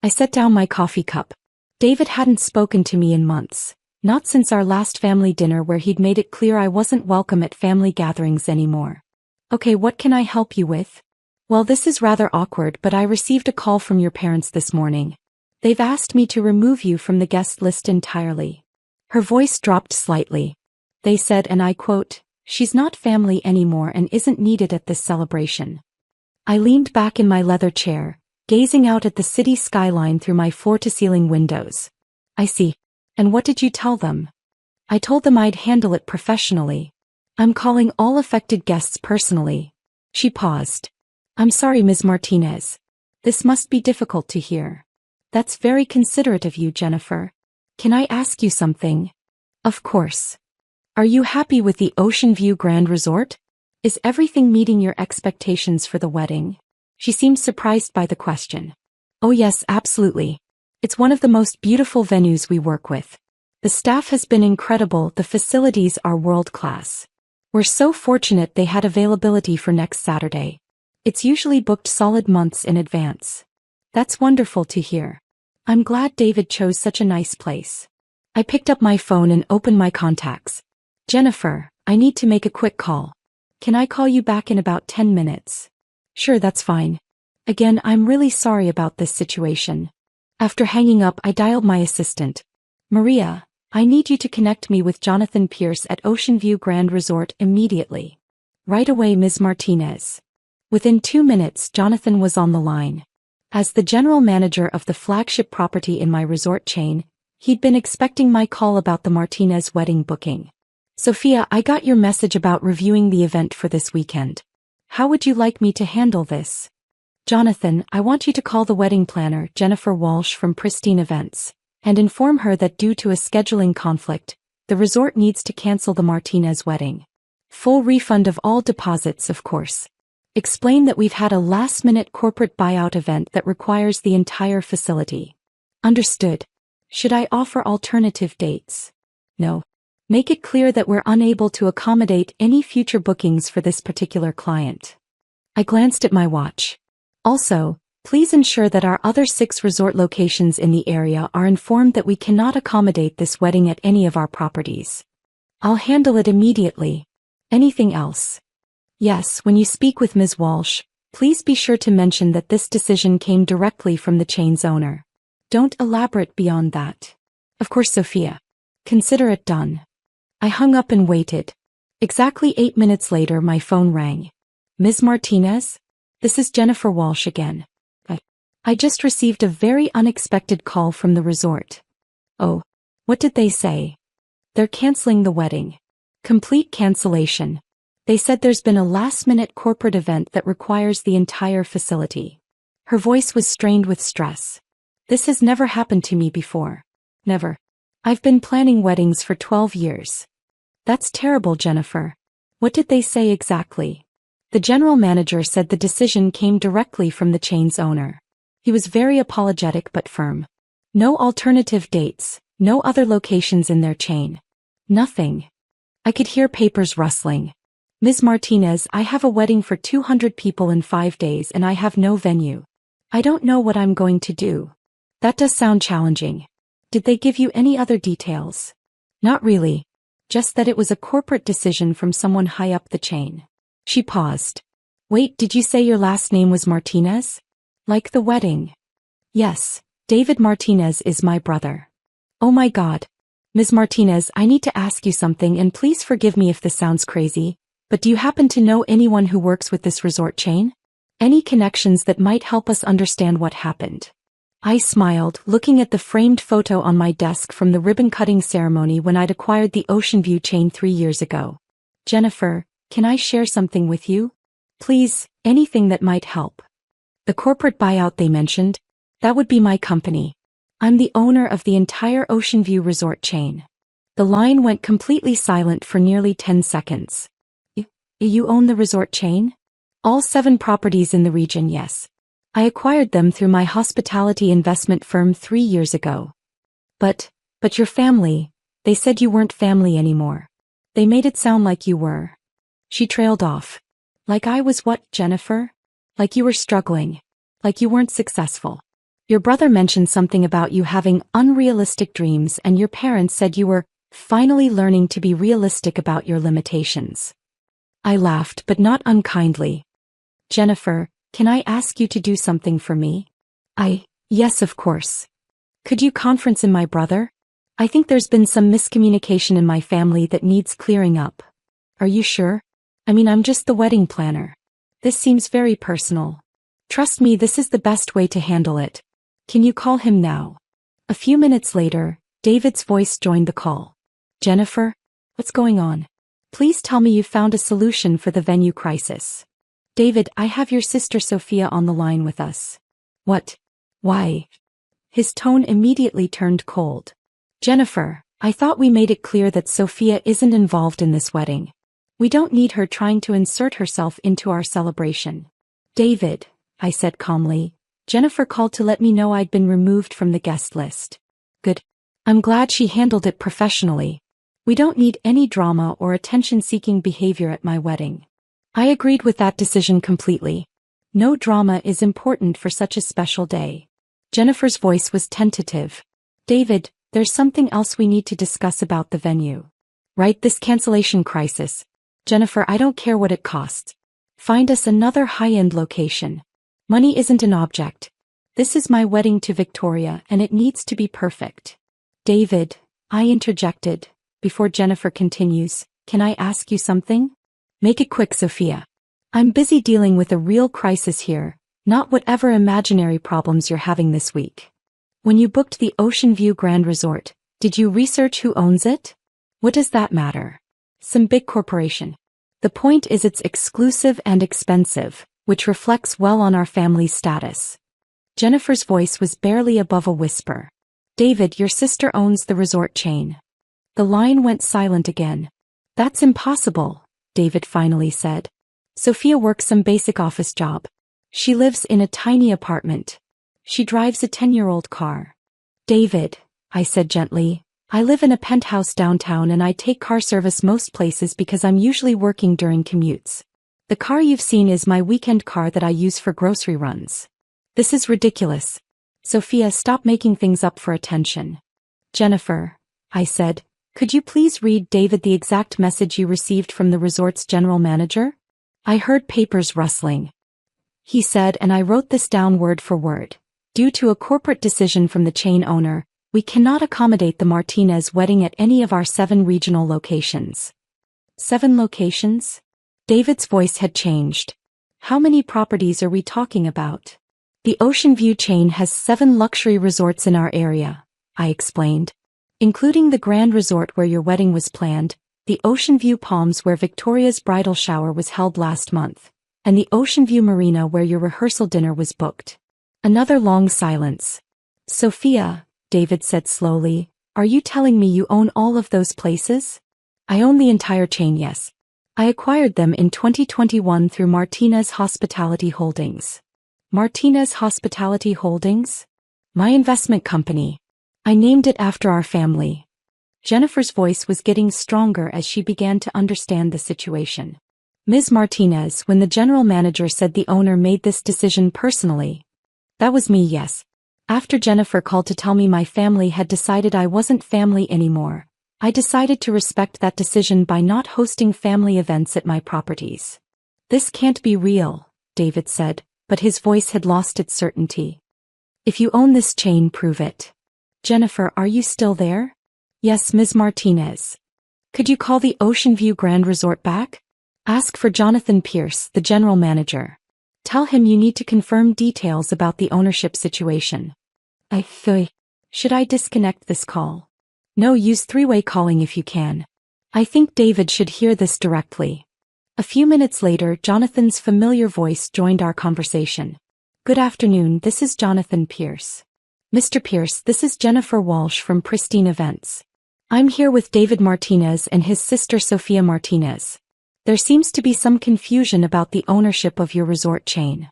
I set down my coffee cup. David hadn't spoken to me in months, not since our last family dinner where he'd made it clear I wasn't welcome at family gatherings anymore. "Okay, what can I help you with?" "Well, this is rather awkward, but I received a call from your parents this morning. They've asked me to remove you from the guest list entirely." Her voice dropped slightly. They said, and I quote, "She's not family anymore and isn't needed at this celebration." I leaned back in my leather chair, gazing out at the city skyline through my floor-to-ceiling windows. "I see. And what did you tell them?" "I told them I'd handle it professionally. I'm calling all affected guests personally." She paused. "I'm sorry, Ms. Martinez. This must be difficult to hear." "That's very considerate of you, Jennifer. Can I ask you something?" "Of course. Are you happy with the Ocean View Grand Resort? Is everything meeting your expectations for the wedding?" She seemed surprised by the question. "Oh yes, absolutely. It's one of the most beautiful venues we work with. The staff has been incredible, the facilities are world-class. We're so fortunate they had availability for next Saturday. It's usually booked solid months in advance." "That's wonderful to hear. I'm glad David chose such a nice place." I picked up my phone and opened my contacts. "Jennifer, I need to make a quick call. Can I call you back in about 10 minutes? "Sure, that's fine. Again, I'm really sorry about this situation." After hanging up, I dialed my assistant. "Maria, I need you to connect me with Jonathan Pierce at Ocean View Grand Resort immediately." "Right away, Ms. Martinez." Within 2 minutes, Jonathan was on the line. As the general manager of the flagship property in my resort chain, he'd been expecting my call about the Martinez wedding booking. "Sophia, I got your message about reviewing the event for this weekend. How would you like me to handle this?" "Jonathan, I want you to call the wedding planner, Jennifer Walsh from Pristine Events, and inform her that due to a scheduling conflict, the resort needs to cancel the Martinez wedding. Full refund of all deposits, of course. Explain that we've had a last-minute corporate buyout event that requires the entire facility." "Understood. Should I offer alternative dates?" "No. Make it clear that we're unable to accommodate any future bookings for this particular client." I glanced at my watch. "Also, please ensure that our other 6 resort locations in the area are informed that we cannot accommodate this wedding at any of our properties." "I'll handle it immediately. Anything else?" "Yes, when you speak with Ms. Walsh, please be sure to mention that this decision came directly from the chain's owner. Don't elaborate beyond that." "Of course, Sophia. Consider it done." I hung up and waited. Exactly 8 minutes later, my phone rang. "Ms. Martinez? This is Jennifer Walsh again. I just received a very unexpected call from the resort." "Oh, what did they say?" "They're canceling the wedding. Complete cancellation. They said there's been a last-minute corporate event that requires the entire facility." Her voice was strained with stress. "This has never happened to me before. Never. I've been planning weddings for 12 years. "That's terrible, Jennifer. What did they say exactly?" The general manager said the decision came directly from the chain's owner. He was very apologetic but firm. "No alternative dates, No other locations in their chain. Nothing. I could hear papers rustling. Ms. Martinez, I have a wedding for 200 people in 5 days and I have no venue. I don't know what I'm going to do. That does sound challenging. Did they give you any other details? Not really. Just that it was a corporate decision from someone high up the chain. She paused. Wait, did you say your last name was Martinez? Like the wedding? Yes, David Martinez is my brother. Oh my God. Ms. Martinez, I need to ask you something and please forgive me if this sounds crazy, but do you happen to know anyone who works with this resort chain? Any connections that might help us understand what happened? I smiled, looking at the framed photo on my desk from the ribbon-cutting ceremony when I'd acquired the Ocean View chain 3 years ago. Jennifer, can I share something with you? Please, anything that might help. The corporate buyout they mentioned, that would be my company. I'm the owner of the entire Ocean View resort chain. The line went completely silent for nearly 10 seconds. You own the resort chain? All 7 properties in the region, yes. I acquired them through my hospitality investment firm 3 years ago. But your family, they said you weren't family anymore. They made it sound like you were. She trailed off. Like I was what, Jennifer? Like you were struggling. Like you weren't successful. Your brother mentioned something about you having unrealistic dreams and your parents said you were finally learning to be realistic about your limitations. I laughed, but not unkindly. Jennifer, can I ask you to do something for me? Yes, of course. Could you conference in my brother? I think there's been some miscommunication in my family that needs clearing up. Are you sure? I mean, I'm just the wedding planner. This seems very personal. Trust me, this is the best way to handle it. Can you call him now? A few minutes later, David's voice joined the call. Jennifer, what's going on? Please tell me you found a solution for the venue crisis. David, I have your sister Sophia on the line with us. What? Why? His tone immediately turned cold. Jennifer, I thought we made it clear that Sophia isn't involved in this wedding. We don't need her trying to insert herself into our celebration. David, I said calmly, Jennifer called to let me know I'd been removed from the guest list. Good. I'm glad she handled it professionally. We don't need any drama or attention-seeking behavior at my wedding. I agreed with that decision completely. No drama is important for such a special day. Jennifer's voice was tentative. David, there's something else we need to discuss about the venue. Right, this cancellation crisis. Jennifer, I don't care what it costs. Find us another high-end location. Money isn't an object. This is my wedding to Victoria and it needs to be perfect. David, I interjected. Before Jennifer continues, can I ask you something? Make it quick, Sophia. I'm busy dealing with a real crisis here, not whatever imaginary problems you're having this week. When you booked the Ocean View Grand Resort, did you research who owns it? What does that matter? Some big corporation. The point is it's exclusive and expensive, which reflects well on our family's status. Jennifer's voice was barely above a whisper. David, your sister owns the resort chain. The line went silent again. That's impossible, David finally said. Sophia works some basic office job. She lives in a tiny apartment. She drives a 10-year-old car. David, I said gently, I live in a penthouse downtown and I take car service most places because I'm usually working during commutes. The car you've seen is my weekend car that I use for grocery runs. This is ridiculous. Sophia, stop making things up for attention. Jennifer, I said, could you please read David the exact message you received from the resort's general manager? I heard papers rustling. He said, and I wrote this down word for word. Due to a corporate decision from the chain owner, we cannot accommodate the Martinez wedding at any of our 7 regional locations. 7 locations? David's voice had changed. How many properties are we talking about? The Ocean View chain has 7 luxury resorts in our area, I explained. Including the Grand Resort where your wedding was planned, the Ocean View Palms where Victoria's bridal shower was held last month, and the Ocean View Marina where your rehearsal dinner was booked. Another long silence. Sophia, David said slowly, are you telling me you own all of those places? I own the entire chain, yes. I acquired them in 2021 through Martinez Hospitality Holdings. Martinez Hospitality Holdings? My investment company. I named it after our family. Jennifer's voice was getting stronger as she began to understand the situation. Ms. Martinez, when the general manager said the owner made this decision personally. That was me, yes. After Jennifer called to tell me my family had decided I wasn't family anymore, I decided to respect that decision by not hosting family events at my properties. This can't be real, David said, but his voice had lost its certainty. If you own this chain, prove it. Jennifer, are you still there? Yes, Ms. Martinez. Could you call the Ocean View Grand Resort back? Ask for Jonathan Pierce, the general manager. Tell him you need to confirm details about the ownership situation. Should I disconnect this call? No, use three-way calling if you can. I think David should hear this directly. A few minutes later, Jonathan's familiar voice joined our conversation. Good afternoon, this is Jonathan Pierce. Mr. Pierce, this is Jennifer Walsh from Pristine Events. I'm here with David Martinez and his sister Sophia Martinez. There seems to be some confusion about the ownership of your resort chain.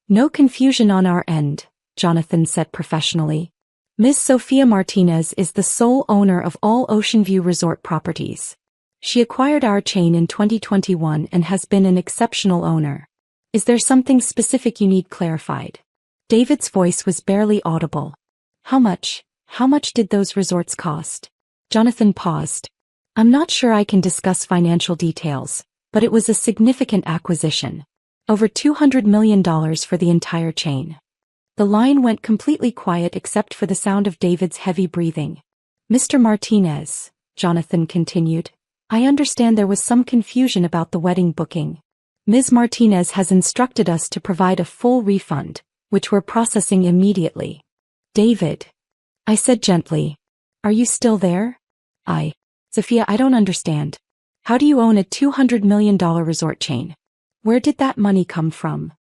No confusion on our end, Jonathan said professionally. Ms. Sophia Martinez is the sole owner of all Ocean View Resort properties. She acquired our chain in 2021 and has been an exceptional owner. Is there something specific you need clarified? David's voice was barely audible. How much did those resorts cost? Jonathan paused. I'm not sure I can discuss financial details, but it was a significant acquisition. Over $200 million for the entire chain. The line went completely quiet except for the sound of David's heavy breathing. Mr. Martinez, Jonathan continued, I understand there was some confusion about the wedding booking. Ms. Martinez has instructed us to provide a full refund, which we're processing immediately. David. I said gently. Are you still there? Sophia, I don't understand. How do you own a $200 million resort chain? Where did that money come from?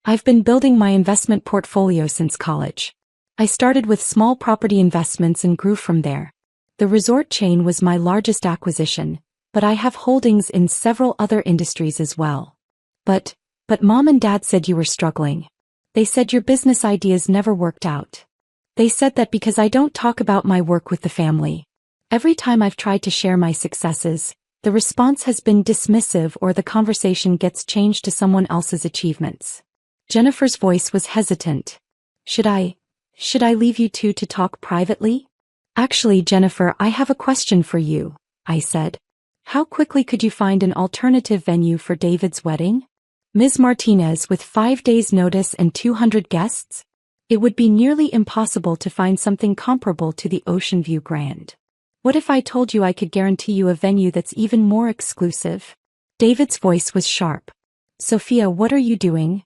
I've been building my investment portfolio since college. I started with small property investments and grew from there. The resort chain was my largest acquisition, but I have holdings in several other industries as well. But Mom and Dad said you were struggling. They said your business ideas never worked out. They said that because I don't talk about my work with the family. Every time I've tried to share my successes, the response has been dismissive or the conversation gets changed to someone else's achievements. Jennifer's voice was hesitant. Should I leave you two to talk privately? Actually, Jennifer, I have a question for you, I said. How quickly could you find an alternative venue for David's wedding? Ms. Martinez, with 5 days' notice and 200 guests? It would be nearly impossible to find something comparable to the Ocean View Grand. What if I told you I could guarantee you a venue that's even more exclusive? David's voice was sharp. Sophia, what are you doing?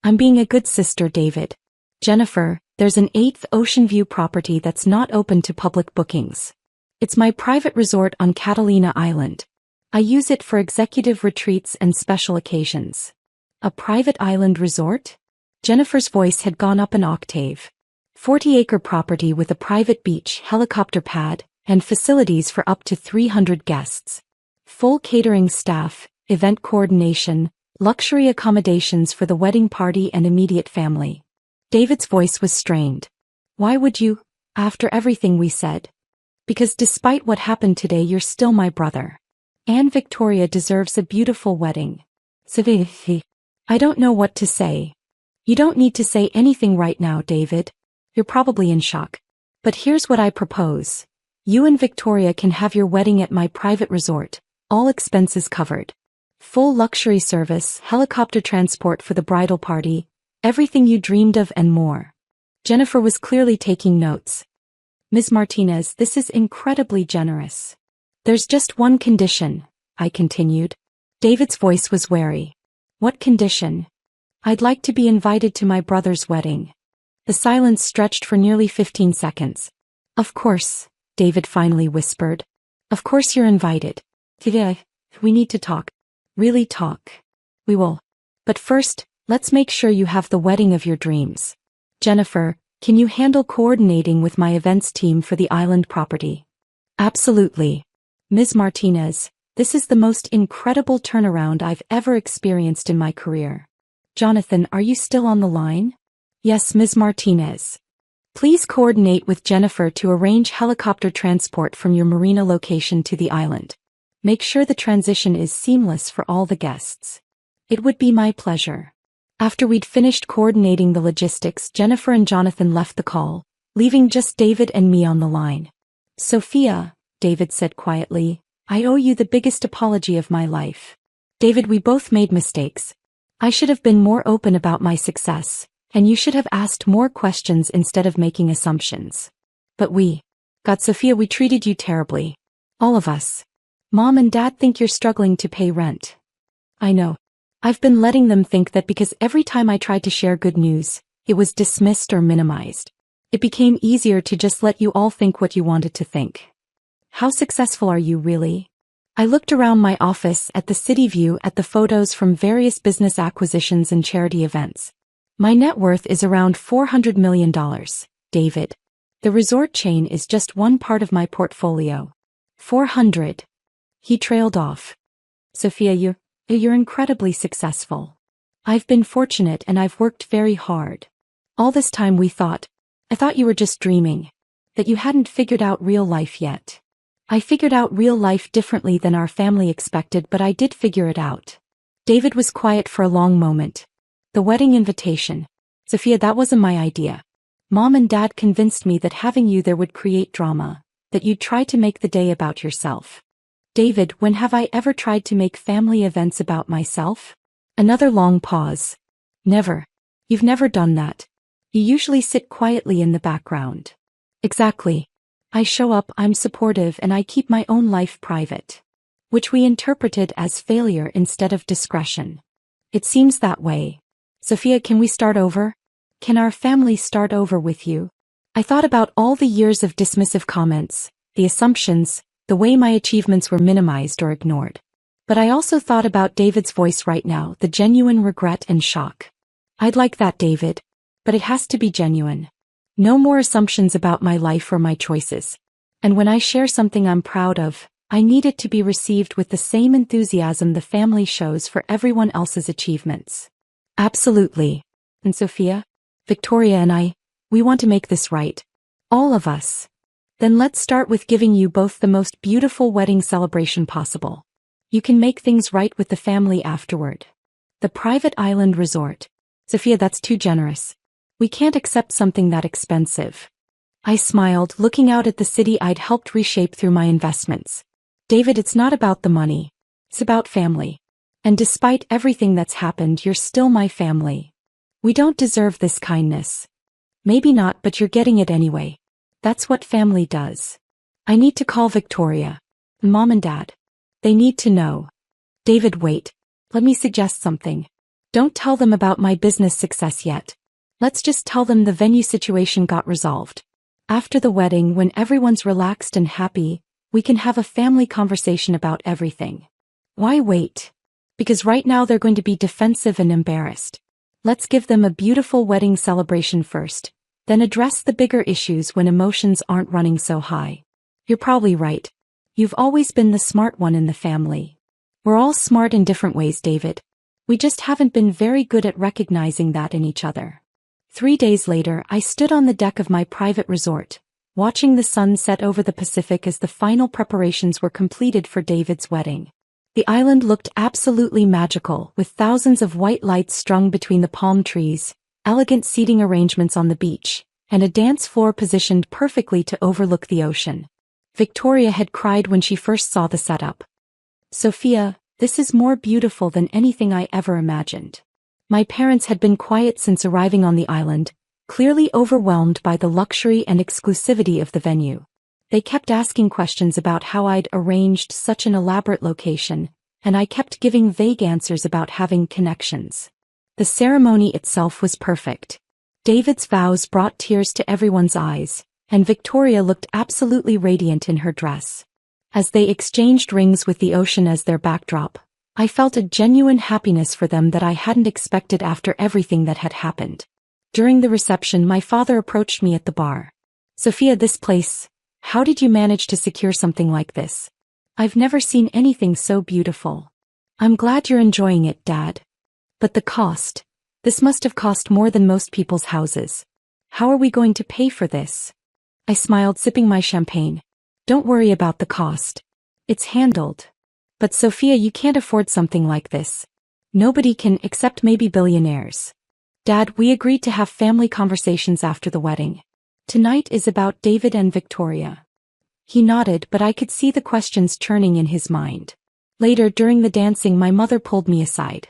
I'm being a good sister, David. Jennifer, there's an 8th Ocean View property that's not open to public bookings. It's my private resort on Catalina Island. I use it for executive retreats and special occasions. A private island resort? Jennifer's voice had gone up an octave. 40-acre property with a private beach, helicopter pad, and facilities for up to 300 guests. Full catering staff, event coordination, luxury accommodations for the wedding party and immediate family. David's voice was strained. Why would you, after everything we said? Because despite what happened today, you're still my brother. Anne Victoria deserves a beautiful wedding. I don't know what to say. You don't need to say anything right now, David. You're probably in shock. But here's what I propose. You and Victoria can have your wedding at my private resort, all expenses covered. Full luxury service, helicopter transport for the bridal party, everything you dreamed of and more. Jennifer was clearly taking notes. Ms. Martinez, this is incredibly generous. There's just one condition, I continued. David's voice was wary. What condition? I'd like to be invited to my brother's wedding. The silence stretched for nearly 15 seconds. Of course, David finally whispered. Of course you're invited. We need to talk. Really talk. We will. But first, let's make sure you have the wedding of your dreams. Jennifer, can you handle coordinating with my events team for the island property? Absolutely. Ms. Martinez, this is the most incredible turnaround I've ever experienced in my career. Jonathan, are you still on the line? Yes, Ms. Martinez. Please coordinate with Jennifer to arrange helicopter transport from your marina location to the island. Make sure the transition is seamless for all the guests. It would be my pleasure. After we'd finished coordinating the logistics, Jennifer and Jonathan left the call, leaving just David and me on the line. Sophia, David said quietly, I owe you the biggest apology of my life. David, we both made mistakes. I should have been more open about my success, and you should have asked more questions instead of making assumptions. But Sophia, we treated you terribly. All of us. Mom and Dad think you're struggling to pay rent. I know. I've been letting them think that because every time I tried to share good news, it was dismissed or minimized. It became easier to just let you all think what you wanted to think. How successful are you really? I looked around my office at the city view at the photos from various business acquisitions and charity events. My net worth is around $400 million, David. The resort chain is just one part of my portfolio. 400. He trailed off. Sophia, you're incredibly successful. I've been fortunate and I've worked very hard. All this time I thought you were just dreaming. That you hadn't figured out real life yet. I figured out real life differently than our family expected, but I did figure it out. David was quiet for a long moment. The wedding invitation. Sophia, that wasn't my idea. Mom and Dad convinced me that having you there would create drama, that you'd try to make the day about yourself. David, when have I ever tried to make family events about myself? Another long pause. Never. You've never done that. You usually sit quietly in the background. Exactly. I show up, I'm supportive, and I keep my own life private. Which we interpreted as failure instead of discretion. It seems that way. Sophia, can we start over? Can our family start over with you? I thought about all the years of dismissive comments, the assumptions, the way my achievements were minimized or ignored. But I also thought about David's voice right now, the genuine regret and shock. I'd like that, David. But it has to be genuine. No more assumptions about my life or my choices. And when I share something I'm proud of, I need it to be received with the same enthusiasm the family shows for everyone else's achievements. Absolutely. And Sophia, Victoria and we want to make this right. All of us. Then let's start with giving you both the most beautiful wedding celebration possible. You can make things right with the family afterward. The private island resort. Sophia, that's too generous. We can't accept something that expensive. I smiled, looking out at the city I'd helped reshape through my investments. David, it's not about the money. It's about family. And despite everything that's happened, you're still my family. We don't deserve this kindness. Maybe not, but you're getting it anyway. That's what family does. I need to call Victoria. Mom and Dad. They need to know. David, wait. Let me suggest something. Don't tell them about my business success yet. Let's just tell them the venue situation got resolved. After the wedding, when everyone's relaxed and happy, we can have a family conversation about everything. Why wait? Because right now they're going to be defensive and embarrassed. Let's give them a beautiful wedding celebration first, then address the bigger issues when emotions aren't running so high. You're probably right. You've always been the smart one in the family. We're all smart in different ways, David. We just haven't been very good at recognizing that in each other. 3 days later, I stood on the deck of my private resort, watching the sun set over the Pacific as the final preparations were completed for David's wedding. The island looked absolutely magical, with thousands of white lights strung between the palm trees, elegant seating arrangements on the beach, and a dance floor positioned perfectly to overlook the ocean. Victoria had cried when she first saw the setup. Sophia, this is more beautiful than anything I ever imagined. My parents had been quiet since arriving on the island, clearly overwhelmed by the luxury and exclusivity of the venue. They kept asking questions about how I'd arranged such an elaborate location, and I kept giving vague answers about having connections. The ceremony itself was perfect. David's vows brought tears to everyone's eyes, and Victoria looked absolutely radiant in her dress. As they exchanged rings with the ocean as their backdrop, I felt a genuine happiness for them that I hadn't expected after everything that had happened. During the reception, my father approached me at the bar. Sophia, this place, how did you manage to secure something like this? I've never seen anything so beautiful. I'm glad you're enjoying it, Dad. But the cost. This must have cost more than most people's houses. How are we going to pay for this? I smiled, sipping my champagne. Don't worry about the cost. It's handled. But Sophia, you can't afford something like this. Nobody can, except maybe billionaires. Dad, we agreed to have family conversations after the wedding. Tonight is about David and Victoria. He nodded, but I could see the questions churning in his mind. Later, during the dancing, my mother pulled me aside.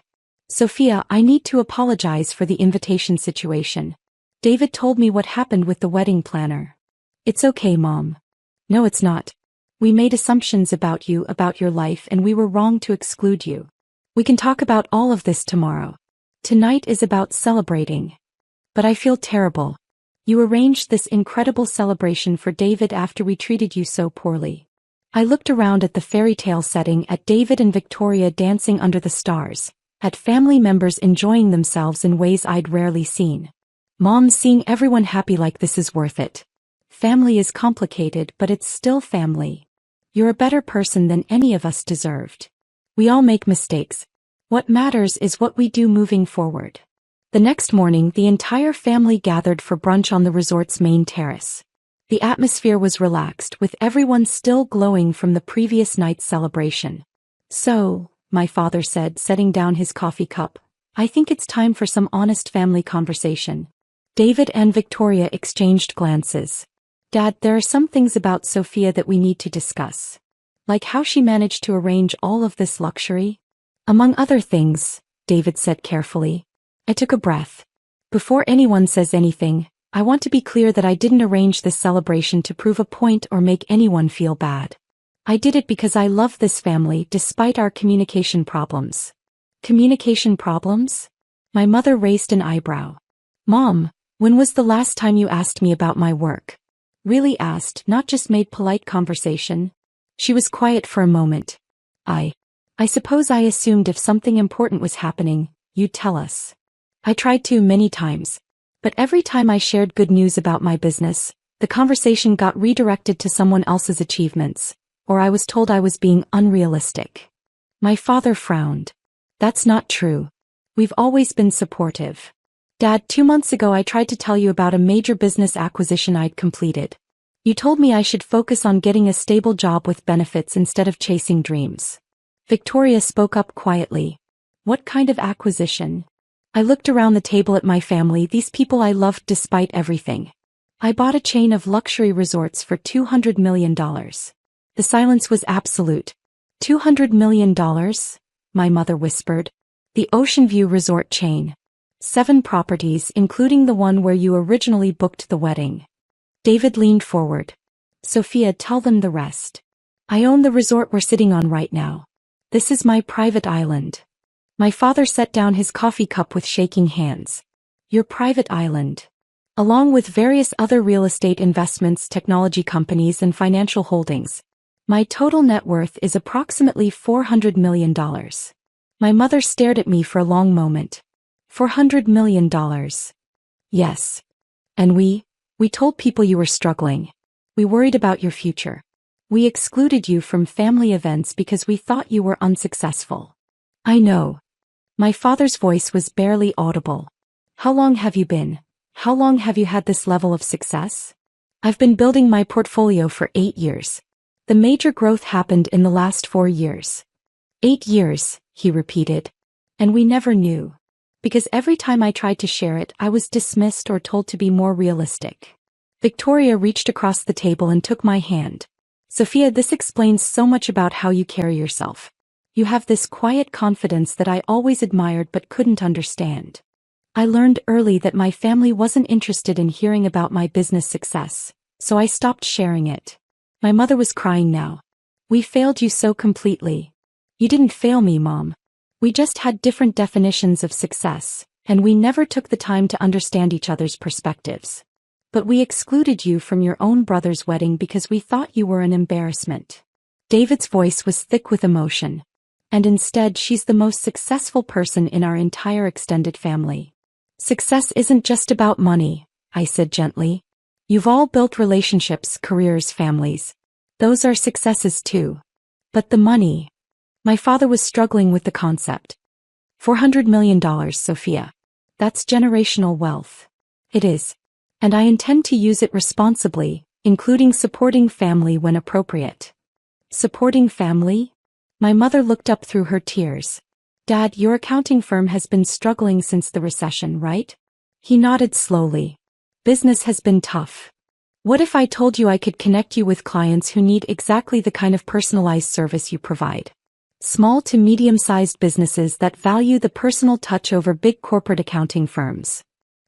Sophia, I need to apologize for the invitation situation. David told me what happened with the wedding planner. It's okay, Mom. No, it's not. We made assumptions about you, about your life, and we were wrong to exclude you. We can talk about all of this tomorrow. Tonight is about celebrating. But I feel terrible. You arranged this incredible celebration for David after we treated you so poorly. I looked around at the fairy tale setting, at David and Victoria dancing under the stars, at family members enjoying themselves in ways I'd rarely seen. Mom, seeing everyone happy like this is worth it. Family is complicated, but it's still family. You're a better person than any of us deserved. We all make mistakes. What matters is what we do moving forward. The next morning, the entire family gathered for brunch on the resort's main terrace. The atmosphere was relaxed, with everyone still glowing from the previous night's celebration. So, my father said, setting down his coffee cup, I think it's time for some honest family conversation. David and Victoria exchanged glances. Dad, there are some things about Sophia that we need to discuss. Like how she managed to arrange all of this luxury. Among other things, David said carefully. I took a breath. Before anyone says anything, I want to be clear that I didn't arrange this celebration to prove a point or make anyone feel bad. I did it because I love this family despite our communication problems. Communication problems? My mother raised an eyebrow. Mom, when was the last time you asked me about my work? Really asked, not just made polite conversation. She was quiet for a moment. I suppose I assumed if something important was happening, you'd tell us. I tried to many times. But every time I shared good news about my business, the conversation got redirected to someone else's achievements, or I was told I was being unrealistic. My father frowned. That's not true. We've always been supportive. Dad, 2 months ago I tried to tell you about a major business acquisition I'd completed. You told me I should focus on getting a stable job with benefits instead of chasing dreams. Victoria spoke up quietly. What kind of acquisition? I looked around the table at my family, these people I loved despite everything. I bought a chain of luxury resorts for $200 million. The silence was absolute. $200 million? My mother whispered. The Ocean View Resort chain. 7 properties, including the one where you originally booked the wedding. David leaned forward. Sophia, tell them the rest. I own the resort we're sitting on right now. This is my private island. My father set down his coffee cup with shaking hands. Your private island. Along with various other real estate investments, technology companies, and financial holdings. My total net worth is approximately $400 million. My mother stared at me for a long moment. $400 million. Yes. And we told people you were struggling. We worried about your future. We excluded you from family events because we thought you were unsuccessful. I know. My father's voice was barely audible. How long have you had this level of success? I've been building my portfolio for 8 years. The major growth happened in the last 4 years. 8 years, he repeated. And we never knew. Because every time I tried to share it, I was dismissed or told to be more realistic. Victoria reached across the table and took my hand. Sophia, this explains so much about how you carry yourself. You have this quiet confidence that I always admired but couldn't understand. I learned early that my family wasn't interested in hearing about my business success, so I stopped sharing it. My mother was crying now. We failed you so completely. You didn't fail me, Mom. We just had different definitions of success, and we never took the time to understand each other's perspectives. But we excluded you from your own brother's wedding because we thought you were an embarrassment. David's voice was thick with emotion. And instead, she's the most successful person in our entire extended family. Success isn't just about money, I said gently. You've all built relationships, careers, families. Those are successes too. But the money. My father was struggling with the concept. $400 million, Sophia. That's generational wealth. It is. And I intend to use it responsibly, including supporting family when appropriate. Supporting family? My mother looked up through her tears. Dad, your accounting firm has been struggling since the recession, right? He nodded slowly. Business has been tough. What if I told you I could connect you with clients who need exactly the kind of personalized service you provide? Small to medium-sized businesses that value the personal touch over big corporate accounting firms.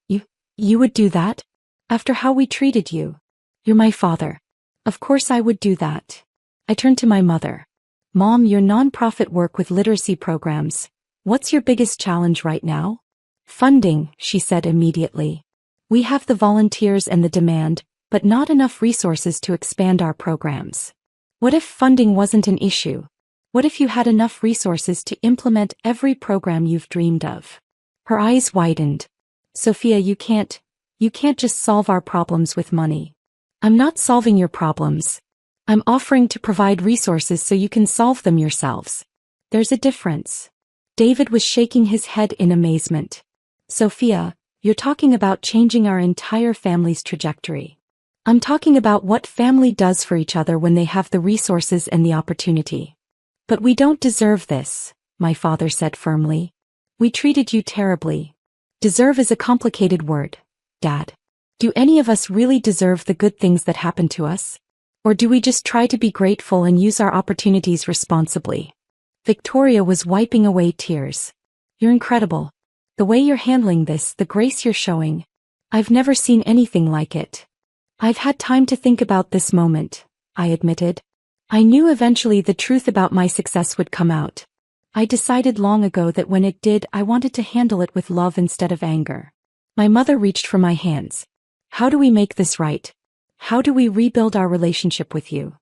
You would do that? After how we treated you? You're my father. Of course I would do that. I turned to my mother. Mom, your nonprofit work with literacy programs. What's your biggest challenge right now? Funding, she said immediately. We have the volunteers and the demand, but not enough resources to expand our programs. What if funding wasn't an issue? What if you had enough resources to implement every program you've dreamed of? Her eyes widened. Sophia, you can't just solve our problems with money. I'm not solving your problems. I'm offering to provide resources so you can solve them yourselves. There's a difference. David was shaking his head in amazement. Sophia, you're talking about changing our entire family's trajectory. I'm talking about what family does for each other when they have the resources and the opportunity. But we don't deserve this, my father said firmly. We treated you terribly. Deserve is a complicated word, Dad. Do any of us really deserve the good things that happen to us? Or do we just try to be grateful and use our opportunities responsibly? Victoria was wiping away tears. You're incredible. The way you're handling this, the grace you're showing. I've never seen anything like it. I've had time to think about this moment, I admitted. I knew eventually the truth about my success would come out. I decided long ago that when it did, I wanted to handle it with love instead of anger. My mother reached for my hands. How do we make this right? How do we rebuild our relationship with you?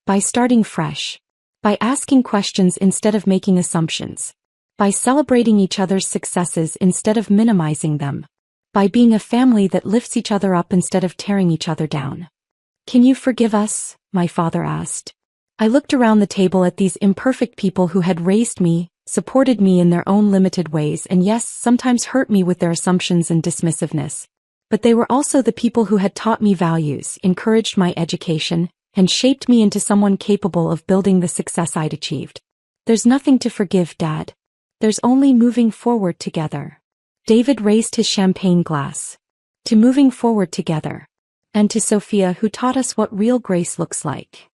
By starting fresh. By asking questions instead of making assumptions. By celebrating each other's successes instead of minimizing them. By being a family that lifts each other up instead of tearing each other down. Can you forgive us? My father asked. I looked around the table at these imperfect people who had raised me, supported me in their own limited ways, and yes, sometimes hurt me with their assumptions and dismissiveness. But they were also the people who had taught me values, encouraged my education, and shaped me into someone capable of building the success I'd achieved. There's nothing to forgive, Dad. There's only moving forward together. David raised his champagne glass. To moving forward together. And to Sophia, who taught us what real grace looks like.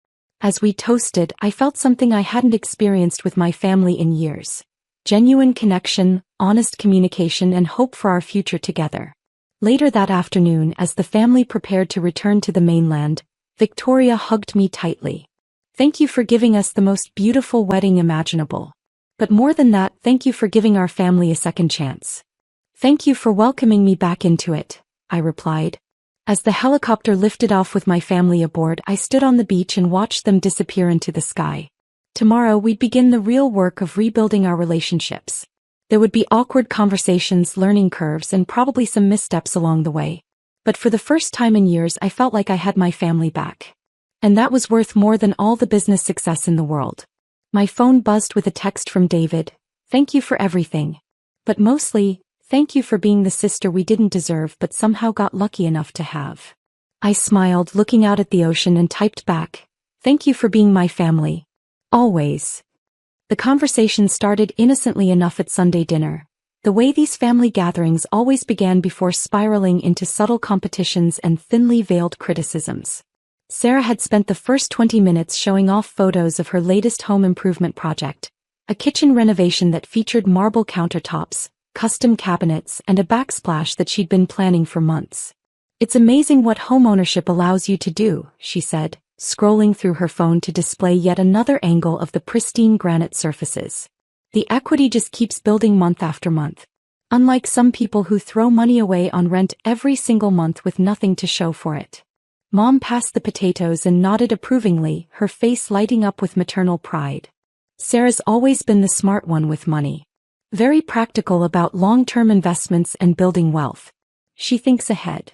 As we toasted, I felt something I hadn't experienced with my family in years. Genuine connection, honest communication, and hope for our future together. Later that afternoon, as the family prepared to return to the mainland, Victoria hugged me tightly. Thank you for giving us the most beautiful wedding imaginable. But more than that, thank you for giving our family a second chance. Thank you for welcoming me back into it, I replied. As the helicopter lifted off with my family aboard, I stood on the beach and watched them disappear into the sky. Tomorrow we'd begin the real work of rebuilding our relationships. There would be awkward conversations, learning curves, and probably some missteps along the way. But for the first time in years, I felt like I had my family back. And that was worth more than all the business success in the world. My phone buzzed with a text from David. Thank you for everything. But mostly, thank you for being the sister we didn't deserve but somehow got lucky enough to have. I smiled, looking out at the ocean, and typed back, thank you for being my family. Always. The conversation started innocently enough at Sunday dinner, the way these family gatherings always began before spiraling into subtle competitions and thinly veiled criticisms. Sarah had spent the first 20 minutes showing off photos of her latest home improvement project, a kitchen renovation that featured marble countertops, custom cabinets, and a backsplash that she'd been planning for months. It's amazing what homeownership allows you to do, she said, scrolling through her phone to display yet another angle of the pristine granite surfaces. The equity just keeps building month after month. Unlike some people who throw money away on rent every single month with nothing to show for it. Mom passed the potatoes and nodded approvingly, her face lighting up with maternal pride. Sarah's always been the smart one with money. Very practical about long-term investments and building wealth. She thinks ahead.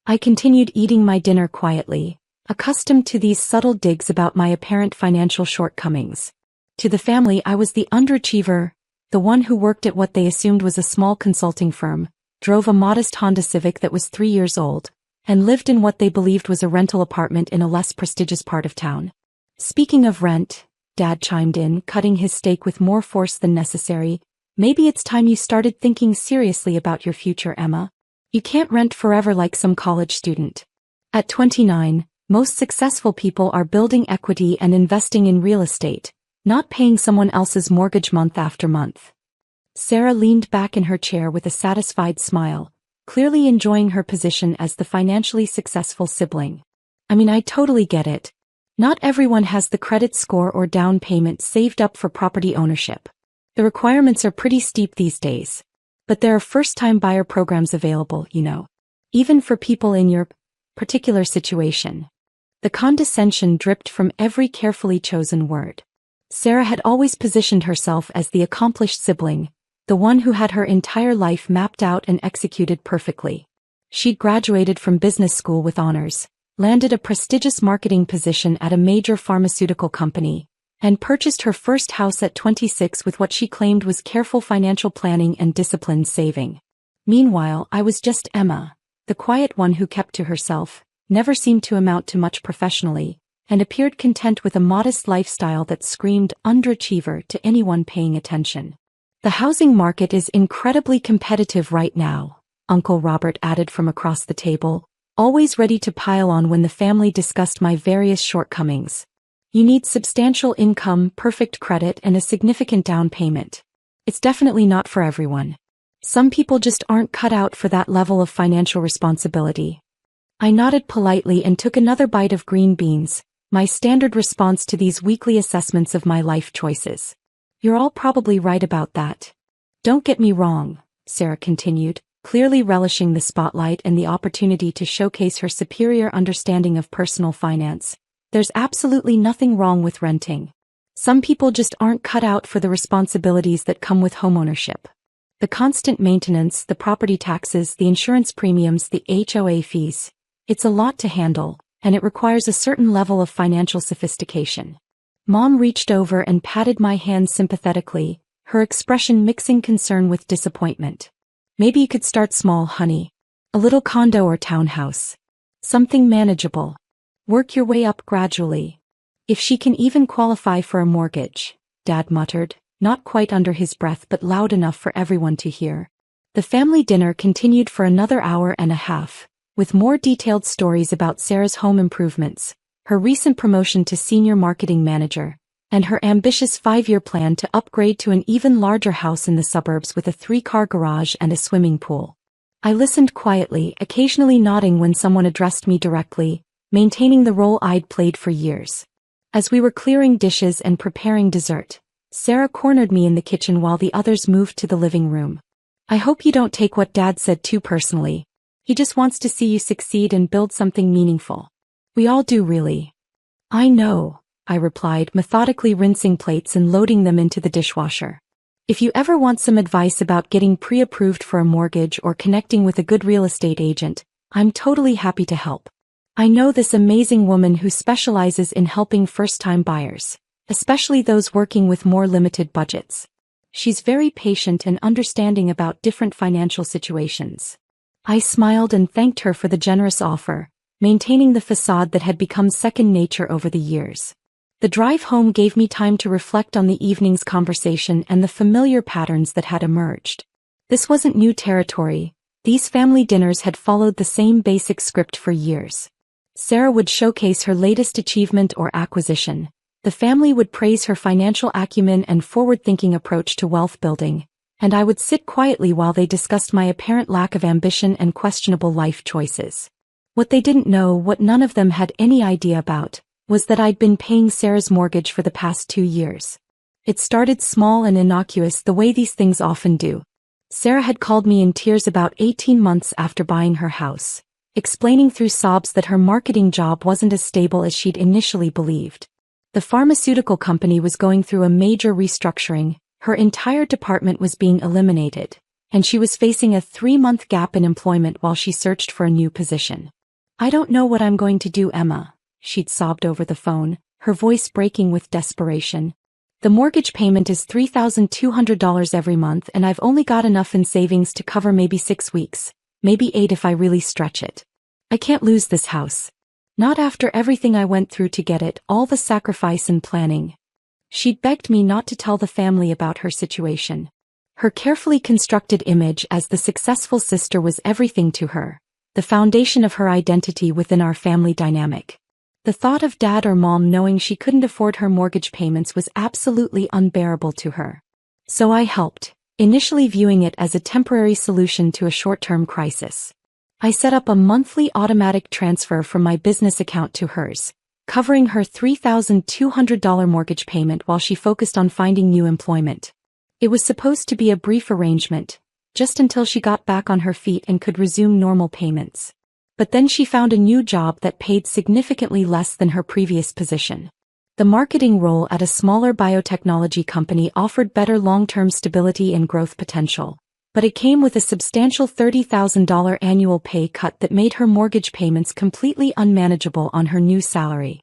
I continued eating my dinner quietly, accustomed to these subtle digs about my apparent financial shortcomings. To the family, I was the underachiever, the one who worked at what they assumed was a small consulting firm, drove a modest Honda Civic that was 3 years old, and lived in what they believed was a rental apartment in a less prestigious part of town. Speaking of rent, Dad chimed in, cutting his steak with more force than necessary, maybe it's time you started thinking seriously about your future, Emma. You can't rent forever like some college student. At 29, most successful people are building equity and investing in real estate, not paying someone else's mortgage month after month. Sarah leaned back in her chair with a satisfied smile, clearly enjoying her position as the financially successful sibling. I mean, I totally get it. Not everyone has the credit score or down payment saved up for property ownership. The requirements are pretty steep these days. But there are first-time buyer programs available, even for people in your particular situation. The condescension dripped from every carefully chosen word. Sarah had always positioned herself as the accomplished sibling, the one who had her entire life mapped out and executed perfectly. She'd graduated from business school with honors, landed a prestigious marketing position at a major pharmaceutical company, and purchased her first house at 26 with what she claimed was careful financial planning and disciplined saving. Meanwhile, I was just Emma, the quiet one who kept to herself, never seemed to amount to much professionally, and appeared content with a modest lifestyle that screamed underachiever to anyone paying attention. The housing market is incredibly competitive right now, Uncle Robert added from across the table, always ready to pile on when the family discussed my various shortcomings. You need substantial income, perfect credit, and a significant down payment. It's definitely not for everyone. Some people just aren't cut out for that level of financial responsibility. I nodded politely and took another bite of green beans, my standard response to these weekly assessments of my life choices. You're all probably right about that. Don't get me wrong, Sarah continued, clearly relishing the spotlight and the opportunity to showcase her superior understanding of personal finance. There's absolutely nothing wrong with renting. Some people just aren't cut out for the responsibilities that come with homeownership. The constant maintenance, the property taxes, the insurance premiums, the HOA fees. It's a lot to handle, and it requires a certain level of financial sophistication. Mom reached over and patted my hand sympathetically, her expression mixing concern with disappointment. Maybe you could start small, honey. A little condo or townhouse. Something manageable. Work your way up gradually. If she can even qualify for a mortgage, Dad muttered, not quite under his breath but loud enough for everyone to hear. The family dinner continued for another hour and a half, with more detailed stories about Sarah's home improvements, her recent promotion to senior marketing manager, and her ambitious 5-year plan to upgrade to an even larger house in the suburbs with a 3-car garage and a swimming pool. I listened quietly, occasionally nodding when someone addressed me directly, maintaining the role I'd played for years. As we were clearing dishes and preparing dessert, Sarah cornered me in the kitchen while the others moved to the living room. I hope you don't take what Dad said too personally. He just wants to see you succeed and build something meaningful. We all do, really. I know, I replied, methodically rinsing plates and loading them into the dishwasher. If you ever want some advice about getting pre-approved for a mortgage or connecting with a good real estate agent, I'm totally happy to help. I know this amazing woman who specializes in helping first-time buyers, especially those working with more limited budgets. She's very patient and understanding about different financial situations. I smiled and thanked her for the generous offer, maintaining the facade that had become second nature over the years. The drive home gave me time to reflect on the evening's conversation and the familiar patterns that had emerged. This wasn't new territory. These family dinners had followed the same basic script for years. Sarah would showcase her latest achievement or acquisition. The family would praise her financial acumen and forward-thinking approach to wealth building, and I would sit quietly while they discussed my apparent lack of ambition and questionable life choices. What they didn't know, what none of them had any idea about, was that I'd been paying Sarah's mortgage for the past 2 years. It started small and innocuous the way these things often do. Sarah had called me in tears about 18 months after buying her house, explaining through sobs that her marketing job wasn't as stable as she'd initially believed. The pharmaceutical company was going through a major restructuring, her entire department was being eliminated, and she was facing a 3-month gap in employment while she searched for a new position. I don't know what I'm going to do, Emma, she'd sobbed over the phone, her voice breaking with desperation. The mortgage payment is $3,200 every month and I've only got enough in savings to cover maybe 6 weeks, maybe 8 if I really stretch it. I can't lose this house. Not after everything I went through to get it, all the sacrifice and planning. She'd begged me not to tell the family about her situation. Her carefully constructed image as the successful sister was everything to her, the foundation of her identity within our family dynamic. The thought of dad or mom knowing she couldn't afford her mortgage payments was absolutely unbearable to her. So I helped, initially viewing it as a temporary solution to a short-term crisis. I set up a monthly automatic transfer from my business account to hers, covering her $3,200 mortgage payment while she focused on finding new employment. It was supposed to be a brief arrangement, just until she got back on her feet and could resume normal payments. But then she found a new job that paid significantly less than her previous position. The marketing role at a smaller biotechnology company offered better long-term stability and growth potential, but it came with a substantial $30,000 annual pay cut that made her mortgage payments completely unmanageable on her new salary.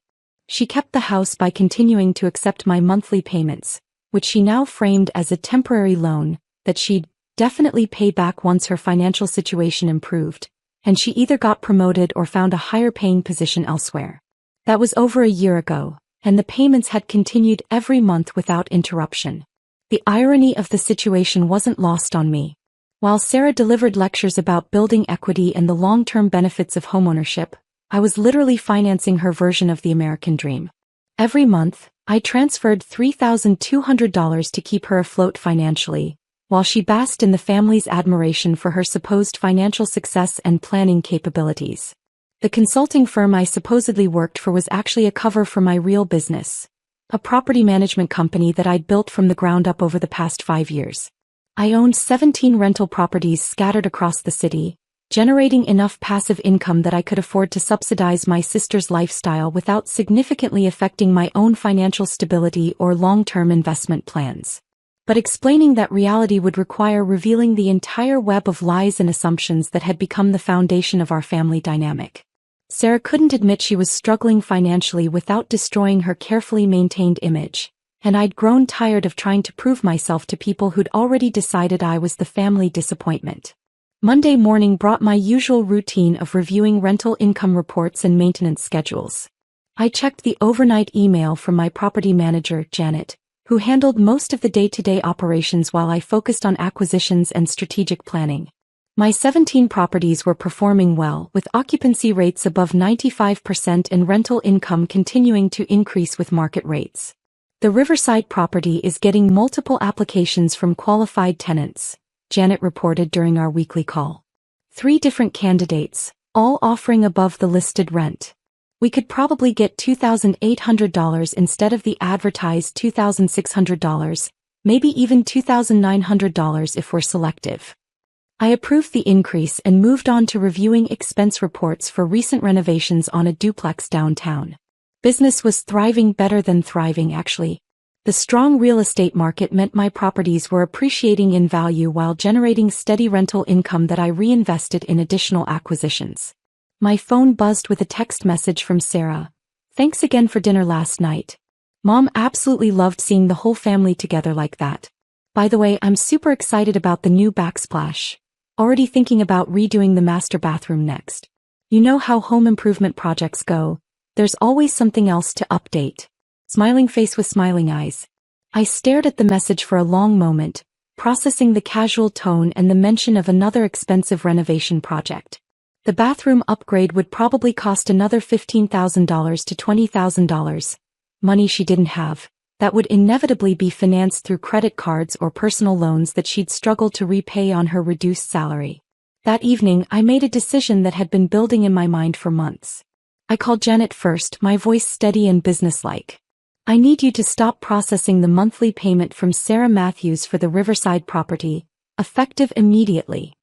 She kept the house by continuing to accept my monthly payments, which she now framed as a temporary loan that she'd definitely pay back once her financial situation improved, and she either got promoted or found a higher-paying position elsewhere. That was over a year ago, and the payments had continued every month without interruption. The irony of the situation wasn't lost on me. While Sarah delivered lectures about building equity and the long-term benefits of homeownership, I was literally financing her version of the American dream. Every month, I transferred $3,200 to keep her afloat financially, while she basked in the family's admiration for her supposed financial success and planning capabilities. The consulting firm I supposedly worked for was actually a cover for my real business, a property management company that I'd built from the ground up over the past 5 years. I owned 17 rental properties scattered across the city, generating enough passive income that I could afford to subsidize my sister's lifestyle without significantly affecting my own financial stability or long-term investment plans. But explaining that reality would require revealing the entire web of lies and assumptions that had become the foundation of our family dynamic. Sarah couldn't admit she was struggling financially without destroying her carefully maintained image, and I'd grown tired of trying to prove myself to people who'd already decided I was the family disappointment. Monday morning brought my usual routine of reviewing rental income reports and maintenance schedules. I checked the overnight email from my property manager, Janet, who handled most of the day-to-day operations while I focused on acquisitions and strategic planning. My 17 properties were performing well, with occupancy rates above 95% and rental income continuing to increase with market rates. The Riverside property is getting multiple applications from qualified tenants, Janet reported during our weekly call. 3 different candidates, all offering above the listed rent. We could probably get $2,800 instead of the advertised $2,600, maybe even $2,900 if we're selective. I approved the increase and moved on to reviewing expense reports for recent renovations on a duplex downtown. Business was thriving, better than thriving actually. The strong real estate market meant my properties were appreciating in value while generating steady rental income that I reinvested in additional acquisitions. My phone buzzed with a text message from Sarah. "Thanks again for dinner last night. Mom absolutely loved seeing the whole family together like that. By the way, I'm super excited about the new backsplash. Already thinking about redoing the master bathroom next. You know how home improvement projects go. There's always something else to update." Smiling face with smiling eyes. I stared at the message for a long moment, processing the casual tone and the mention of another expensive renovation project. The bathroom upgrade would probably cost another $15,000 to $20,000, money she didn't have, that would inevitably be financed through credit cards or personal loans that she'd struggle to repay on her reduced salary. That evening, I made a decision that had been building in my mind for months. I called Janet first, my voice steady and businesslike. "I need you to stop processing the monthly payment from Sarah Matthews for the Riverside property, effective immediately.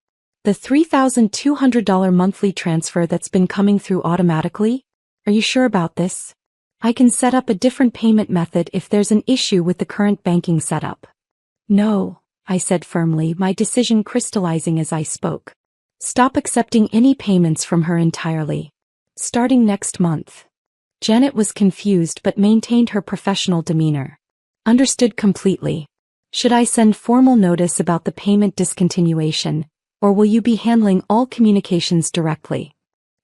The $3,200 monthly transfer that's been coming through automatically? Are you sure about this? I can set up a different payment method if there's an issue with the current banking setup." "No," I said firmly, my decision crystallizing as I spoke. "Stop accepting any payments from her entirely. Starting next month." Janet was confused but maintained her professional demeanor. "Understood completely. Should I send formal notice about the payment discontinuation, or will you be handling all communications directly?"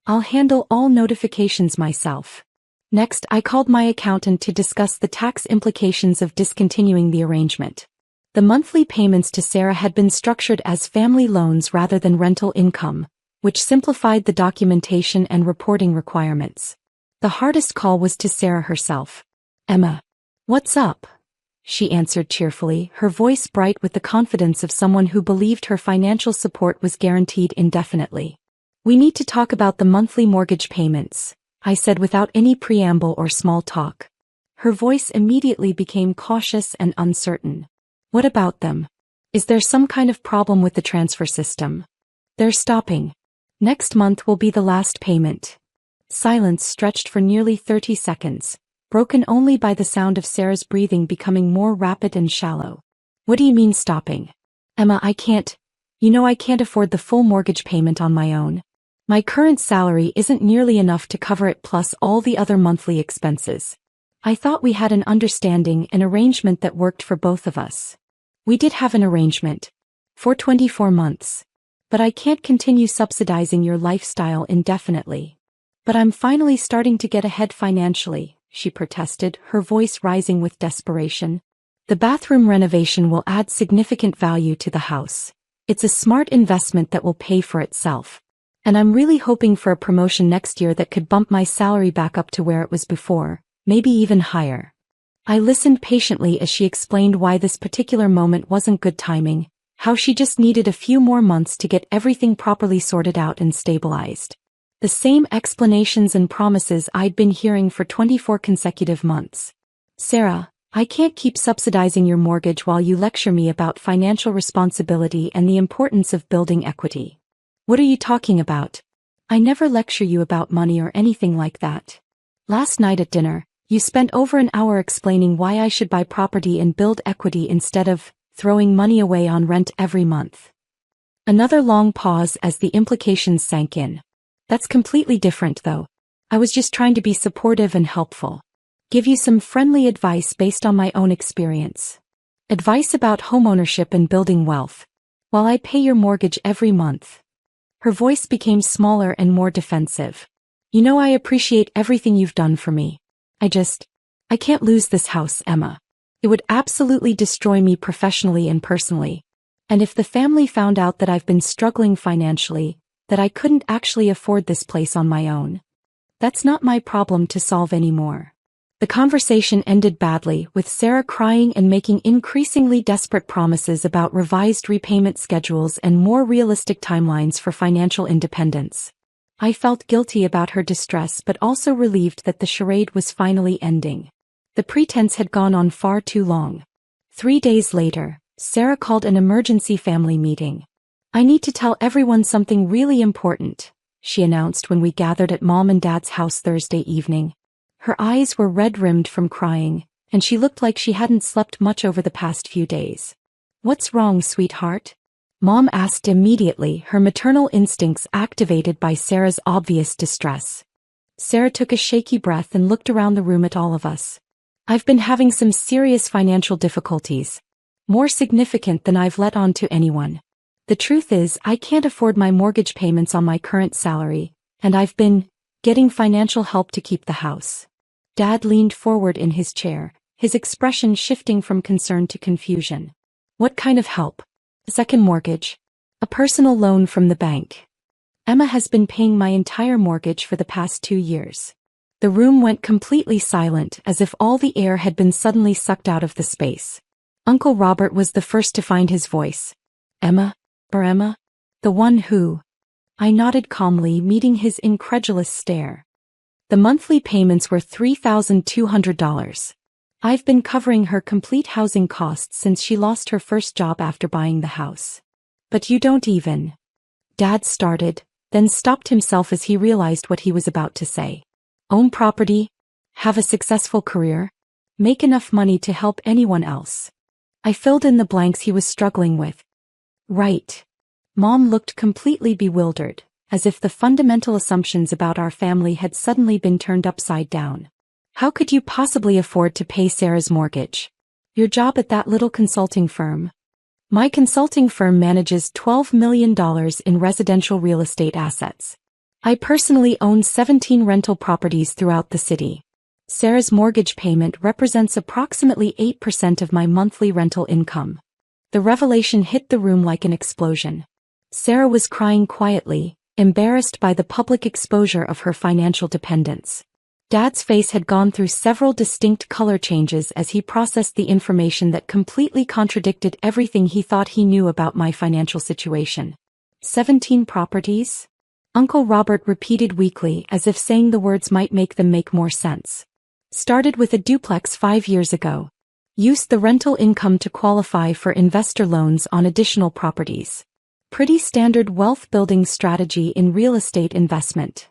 I'll handle all notifications myself. Next, I called my accountant to discuss the tax implications of discontinuing the arrangement. The monthly payments to Sarah had been structured as family loans rather than rental income, which simplified the documentation and reporting requirements. The hardest call was to Sarah herself. "Emma, what's up?" she answered cheerfully, her voice bright with the confidence of someone who believed her financial support was guaranteed indefinitely. "We need to talk about the monthly mortgage payments," I said without any preamble or small talk. Her voice immediately became cautious and uncertain. "What about them? Is there some kind of problem with the transfer system?" "They're stopping. Next month will be the last payment." Silence stretched for nearly 30 seconds, broken only by the sound of Sarah's breathing becoming more rapid and shallow. "What do you mean stopping?" "Emma, I can't afford the full mortgage payment on my own. My current salary isn't nearly enough to cover it plus all the other monthly expenses. I thought we had an understanding, an arrangement that worked for both of us." "We did have an arrangement. For 24 months. But I can't continue subsidizing your lifestyle indefinitely." "But I'm finally starting to get ahead financially," she protested, her voice rising with desperation. "The bathroom renovation will add significant value to the house. It's a smart investment that will pay for itself. And I'm really hoping for a promotion next year that could bump my salary back up to where it was before, maybe even higher." I listened patiently as she explained why this particular moment wasn't good timing, how she just needed a few more months to get everything properly sorted out and stabilized. The same explanations and promises I'd been hearing for 24 consecutive months. "Sarah, I can't keep subsidizing your mortgage while you lecture me about financial responsibility and the importance of building equity." "What are you talking about? I never lecture you about money or anything like that. Last night at dinner, you spent over an hour explaining why I should buy property and build equity instead of throwing money away on rent every month." Another long pause as the implications sank in. "That's completely different though. I was just trying to be supportive and helpful. Give you some friendly advice based on my own experience. Advice about homeownership and building wealth, while I pay your mortgage every month." Her voice became smaller and more defensive. "You know I appreciate everything you've done for me. I can't lose this house, Emma. It would absolutely destroy me professionally and personally. And if the family found out that I've been struggling financially, that I couldn't actually afford this place on my own, that's not my problem to solve anymore." The conversation ended badly, with Sarah crying and making increasingly desperate promises about revised repayment schedules and more realistic timelines for financial independence. I felt guilty about her distress but also relieved that the charade was finally ending. The pretense had gone on far too long. 3 days later, Sarah called an emergency family meeting. "I need to tell everyone something really important," she announced when we gathered at Mom and Dad's house Thursday evening. Her eyes were red-rimmed from crying, and she looked like she hadn't slept much over the past few days. "What's wrong, sweetheart?" Mom asked immediately, her maternal instincts activated by Sarah's obvious distress. Sarah took a shaky breath and looked around the room at all of us. "I've been having some serious financial difficulties. More significant than I've let on to anyone. The truth is, I can't afford my mortgage payments on my current salary, and I've been getting financial help to keep the house." Dad leaned forward in his chair, his expression shifting from concern to confusion. "What kind of help?" "A second mortgage. A personal loan from the bank. Emma has been paying my entire mortgage for the past 2 years." The room went completely silent, as if all the air had been suddenly sucked out of the space. Uncle Robert was the first to find his voice. "Emma? Emma? The one who?" I nodded calmly, meeting his incredulous stare. "The monthly payments were $3,200. I've been covering her complete housing costs since she lost her first job after buying the house." "But you don't even..." Dad started, then stopped himself as he realized what he was about to say. "Own property? Have a successful career? Make enough money to help anyone else?" I filled in the blanks he was struggling with. "Right." Mom looked completely bewildered, as if the fundamental assumptions about our family had suddenly been turned upside down. "How could you possibly afford to pay Sarah's mortgage? Your job at that little consulting firm?" "My consulting firm manages $12 million in residential real estate assets. I personally own 17 rental properties throughout the city. Sarah's mortgage payment represents approximately 8% of my monthly rental income. The revelation hit the room like an explosion. Sarah was crying quietly, embarrassed by the public exposure of her financial dependence. Dad's face had gone through several distinct color changes as he processed the information that completely contradicted everything he thought he knew about my financial situation. 17 properties? Uncle Robert repeated weakly as if saying the words might make them make more sense. Started with a duplex 5 years ago. Used the rental income to qualify for investor loans on additional properties. Pretty standard wealth-building strategy in real estate investment.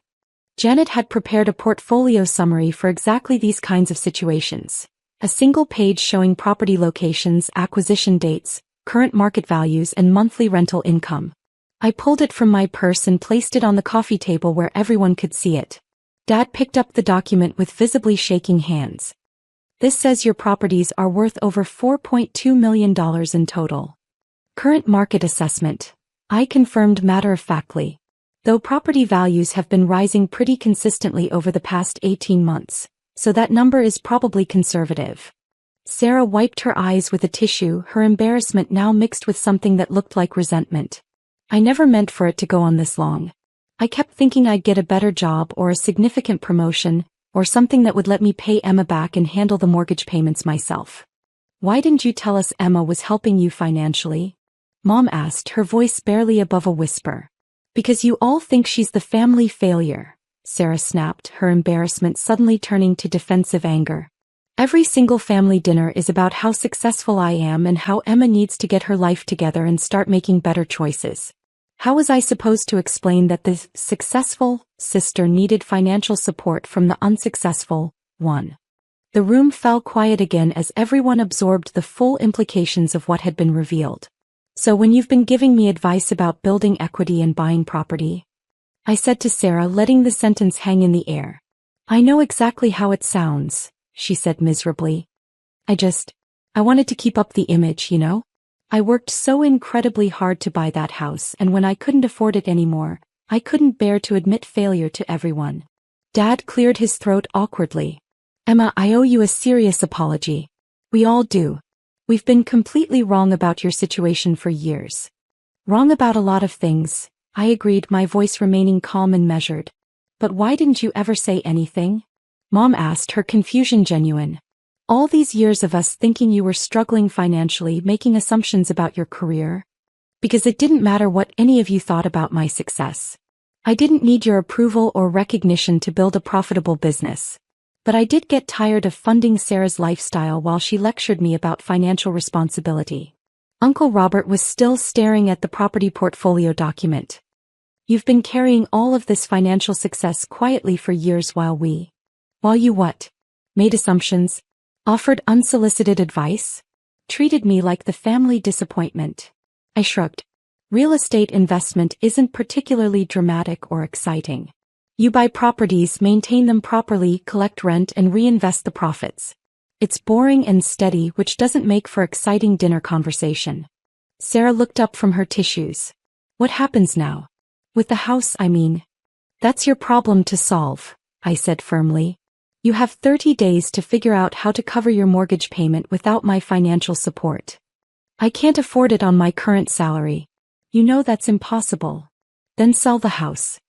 Janet had prepared a portfolio summary for exactly these kinds of situations. A single page showing property locations, acquisition dates, current market values, and monthly rental income. I pulled it from my purse and placed it on the coffee table where everyone could see it. Dad picked up the document with visibly shaking hands. This says your properties are worth over $4.2 million in total. Current market assessment. I confirmed matter-of-factly. Though property values have been rising pretty consistently over the past 18 months, so that number is probably conservative. Sarah wiped her eyes with a tissue, her embarrassment now mixed with something that looked like resentment. I never meant for it to go on this long. I kept thinking I'd get a better job or a significant promotion, or something that would let me pay Emma back and handle the mortgage payments myself. Why didn't you tell us Emma was helping you financially? Mom asked, her voice barely above a whisper. Because you all think she's the family failure, Sarah snapped, her embarrassment suddenly turning to defensive anger. Every single family dinner is about how successful I am and how Emma needs to get her life together and start making better choices. How was I supposed to explain that the successful sister needed financial support from the unsuccessful one? The room fell quiet again as everyone absorbed the full implications of what had been revealed. So when you've been giving me advice about building equity and buying property? I said to Sarah, letting the sentence hang in the air. I know exactly how it sounds, she said miserably. I wanted to keep up the image, you know? I worked so incredibly hard to buy that house, and when I couldn't afford it anymore, I couldn't bear to admit failure to everyone. Dad cleared his throat awkwardly. Emma, I owe you a serious apology. We all do. We've been completely wrong about your situation for years. Wrong about a lot of things, I agreed, my voice remaining calm and measured. But why didn't you ever say anything? Mom asked, her confusion genuine. All these years of us thinking you were struggling financially, making assumptions about your career? Because it didn't matter what any of you thought about my success. I didn't need your approval or recognition to build a profitable business. But I did get tired of funding Sarah's lifestyle while she lectured me about financial responsibility. Uncle Robert was still staring at the property portfolio document. You've been carrying all of this financial success quietly for years while you what? Made assumptions? Offered unsolicited advice? Treated me like the family disappointment. I shrugged. Real estate investment isn't particularly dramatic or exciting. You buy properties, maintain them properly, collect rent, and reinvest the profits. It's boring and steady, which doesn't make for exciting dinner conversation. Sarah looked up from her tissues. What happens now? With the house, I mean. That's your problem to solve, I said firmly. You have 30 days to figure out how to cover your mortgage payment without my financial support. I can't afford it on my current salary. You know that's impossible. Then sell the house.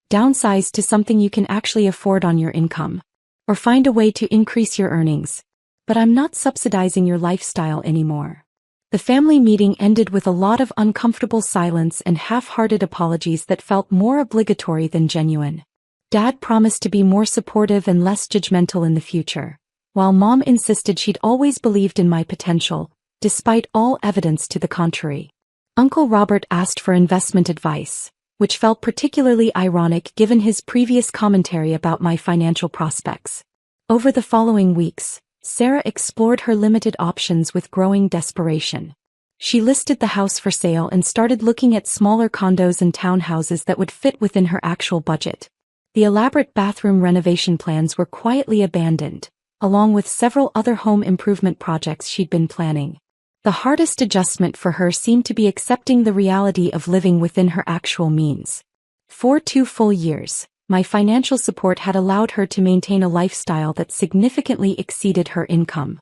Downsize to something you can actually afford on your income. Or find a way to increase your earnings. But I'm not subsidizing your lifestyle anymore. The family meeting ended with a lot of uncomfortable silence and half-hearted apologies that felt more obligatory than genuine. Dad promised to be more supportive and less judgmental in the future, while Mom insisted she'd always believed in my potential, despite all evidence to the contrary. Uncle Robert asked for investment advice, which felt particularly ironic given his previous commentary about my financial prospects. Over the following weeks, Sarah explored her limited options with growing desperation. She listed the house for sale and started looking at smaller condos and townhouses that would fit within her actual budget. The elaborate bathroom renovation plans were quietly abandoned, along with several other home improvement projects she'd been planning. The hardest adjustment for her seemed to be accepting the reality of living within her actual means. For 2 full years, my financial support had allowed her to maintain a lifestyle that significantly exceeded her income.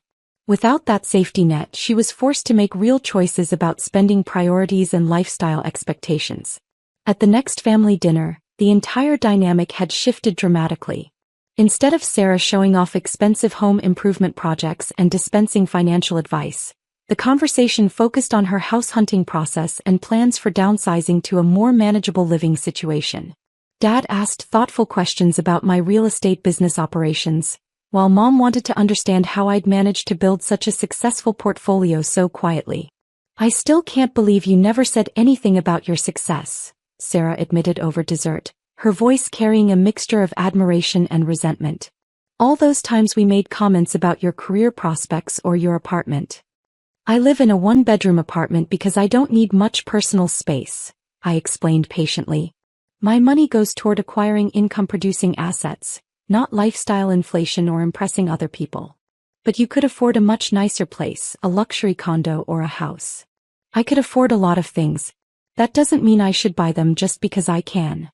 Without that safety net, she was forced to make real choices about spending priorities and lifestyle expectations. At the next family dinner, the entire dynamic had shifted dramatically. Instead of Sarah showing off expensive home improvement projects and dispensing financial advice, the conversation focused on her house hunting process and plans for downsizing to a more manageable living situation. Dad asked thoughtful questions about my real estate business operations, while Mom wanted to understand how I'd managed to build such a successful portfolio so quietly. "I still can't believe you never said anything about your success," Sarah admitted over dessert, her voice carrying a mixture of admiration and resentment. "All those times we made comments about your career prospects or your apartment." "I live in a one-bedroom apartment because I don't need much personal space," I explained patiently. "My money goes toward acquiring income-producing assets, not lifestyle inflation or impressing other people." "But you could afford a much nicer place, a luxury condo or a house." "I could afford a lot of things. That doesn't mean I should buy them just because I can."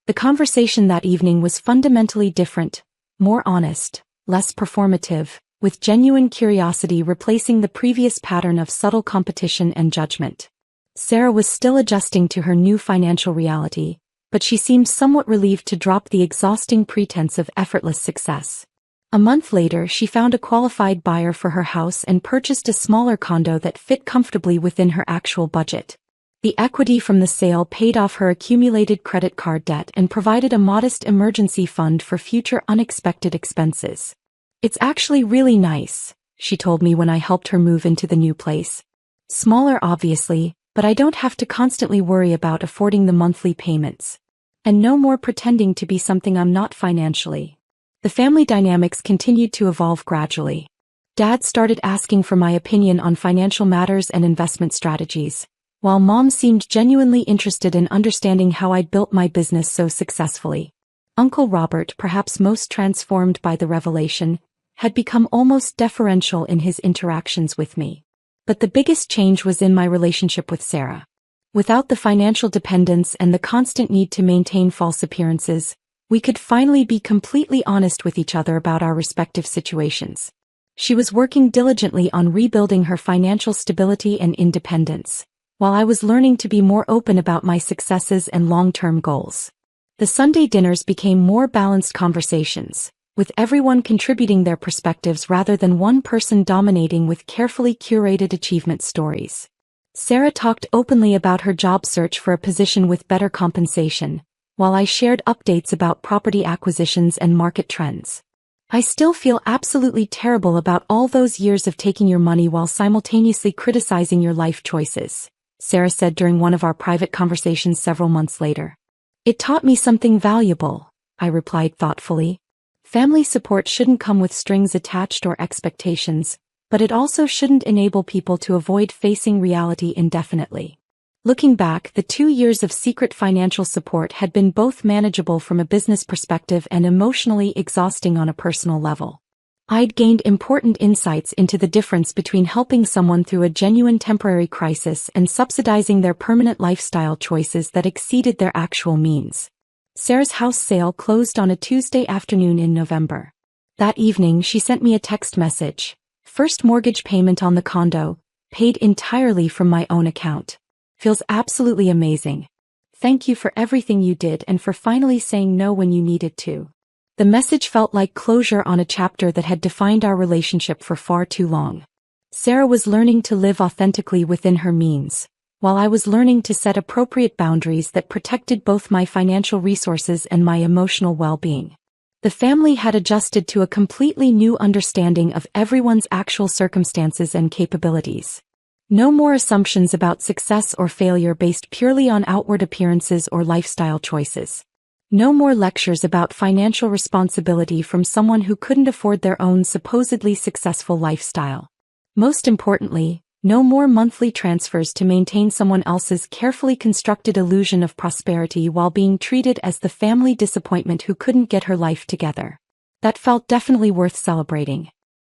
The conversation that evening was fundamentally different, more honest, less performative, with genuine curiosity replacing the previous pattern of subtle competition and judgment. Sarah was still adjusting to her new financial reality, but she seemed somewhat relieved to drop the exhausting pretense of effortless success. A month later, she found a qualified buyer for her house and purchased a smaller condo that fit comfortably within her actual budget. The equity from the sale paid off her accumulated credit card debt and provided a modest emergency fund for future unexpected expenses. "It's actually really nice," she told me when I helped her move into the new place. "Smaller obviously, but I don't have to constantly worry about affording the monthly payments. And no more pretending to be something I'm not financially." The family dynamics continued to evolve gradually. Dad started asking for my opinion on financial matters and investment strategies, while Mom seemed genuinely interested in understanding how I'd built my business so successfully. Uncle Robert, perhaps most transformed by the revelation, had become almost deferential in his interactions with me. But the biggest change was in my relationship with Sarah. Without the financial dependence and the constant need to maintain false appearances, we could finally be completely honest with each other about our respective situations. She was working diligently on rebuilding her financial stability and independence, while I was learning to be more open about my successes and long-term goals. The Sunday dinners became more balanced conversations, with everyone contributing their perspectives rather than one person dominating with carefully curated achievement stories. Sarah talked openly about her job search for a position with better compensation, while I shared updates about property acquisitions and market trends. "I still feel absolutely terrible about all those years of taking your money while simultaneously criticizing your life choices," Sarah said during one of our private conversations several months later. "It taught me something valuable," I replied thoughtfully. "Family support shouldn't come with strings attached or expectations, but it also shouldn't enable people to avoid facing reality indefinitely." Looking back, the 2 years of secret financial support had been both manageable from a business perspective and emotionally exhausting on a personal level. I'd gained important insights into the difference between helping someone through a genuine temporary crisis and subsidizing their permanent lifestyle choices that exceeded their actual means. Sarah's house sale closed on a Tuesday afternoon in November. That evening, she sent me a text message. "First mortgage payment on the condo, paid entirely from my own account. Feels absolutely amazing. Thank you for everything you did and for finally saying no when you needed to." The message felt like closure on a chapter that had defined our relationship for far too long. Sarah was learning to live authentically within her means, while I was learning to set appropriate boundaries that protected both my financial resources and my emotional well-being. The family had adjusted to a completely new understanding of everyone's actual circumstances and capabilities. No more assumptions about success or failure based purely on outward appearances or lifestyle choices. No more lectures about financial responsibility from someone who couldn't afford their own supposedly successful lifestyle. Most importantly, no more monthly transfers to maintain someone else's carefully constructed illusion of prosperity while being treated as the family disappointment who couldn't get her life together. That felt definitely worth celebrating.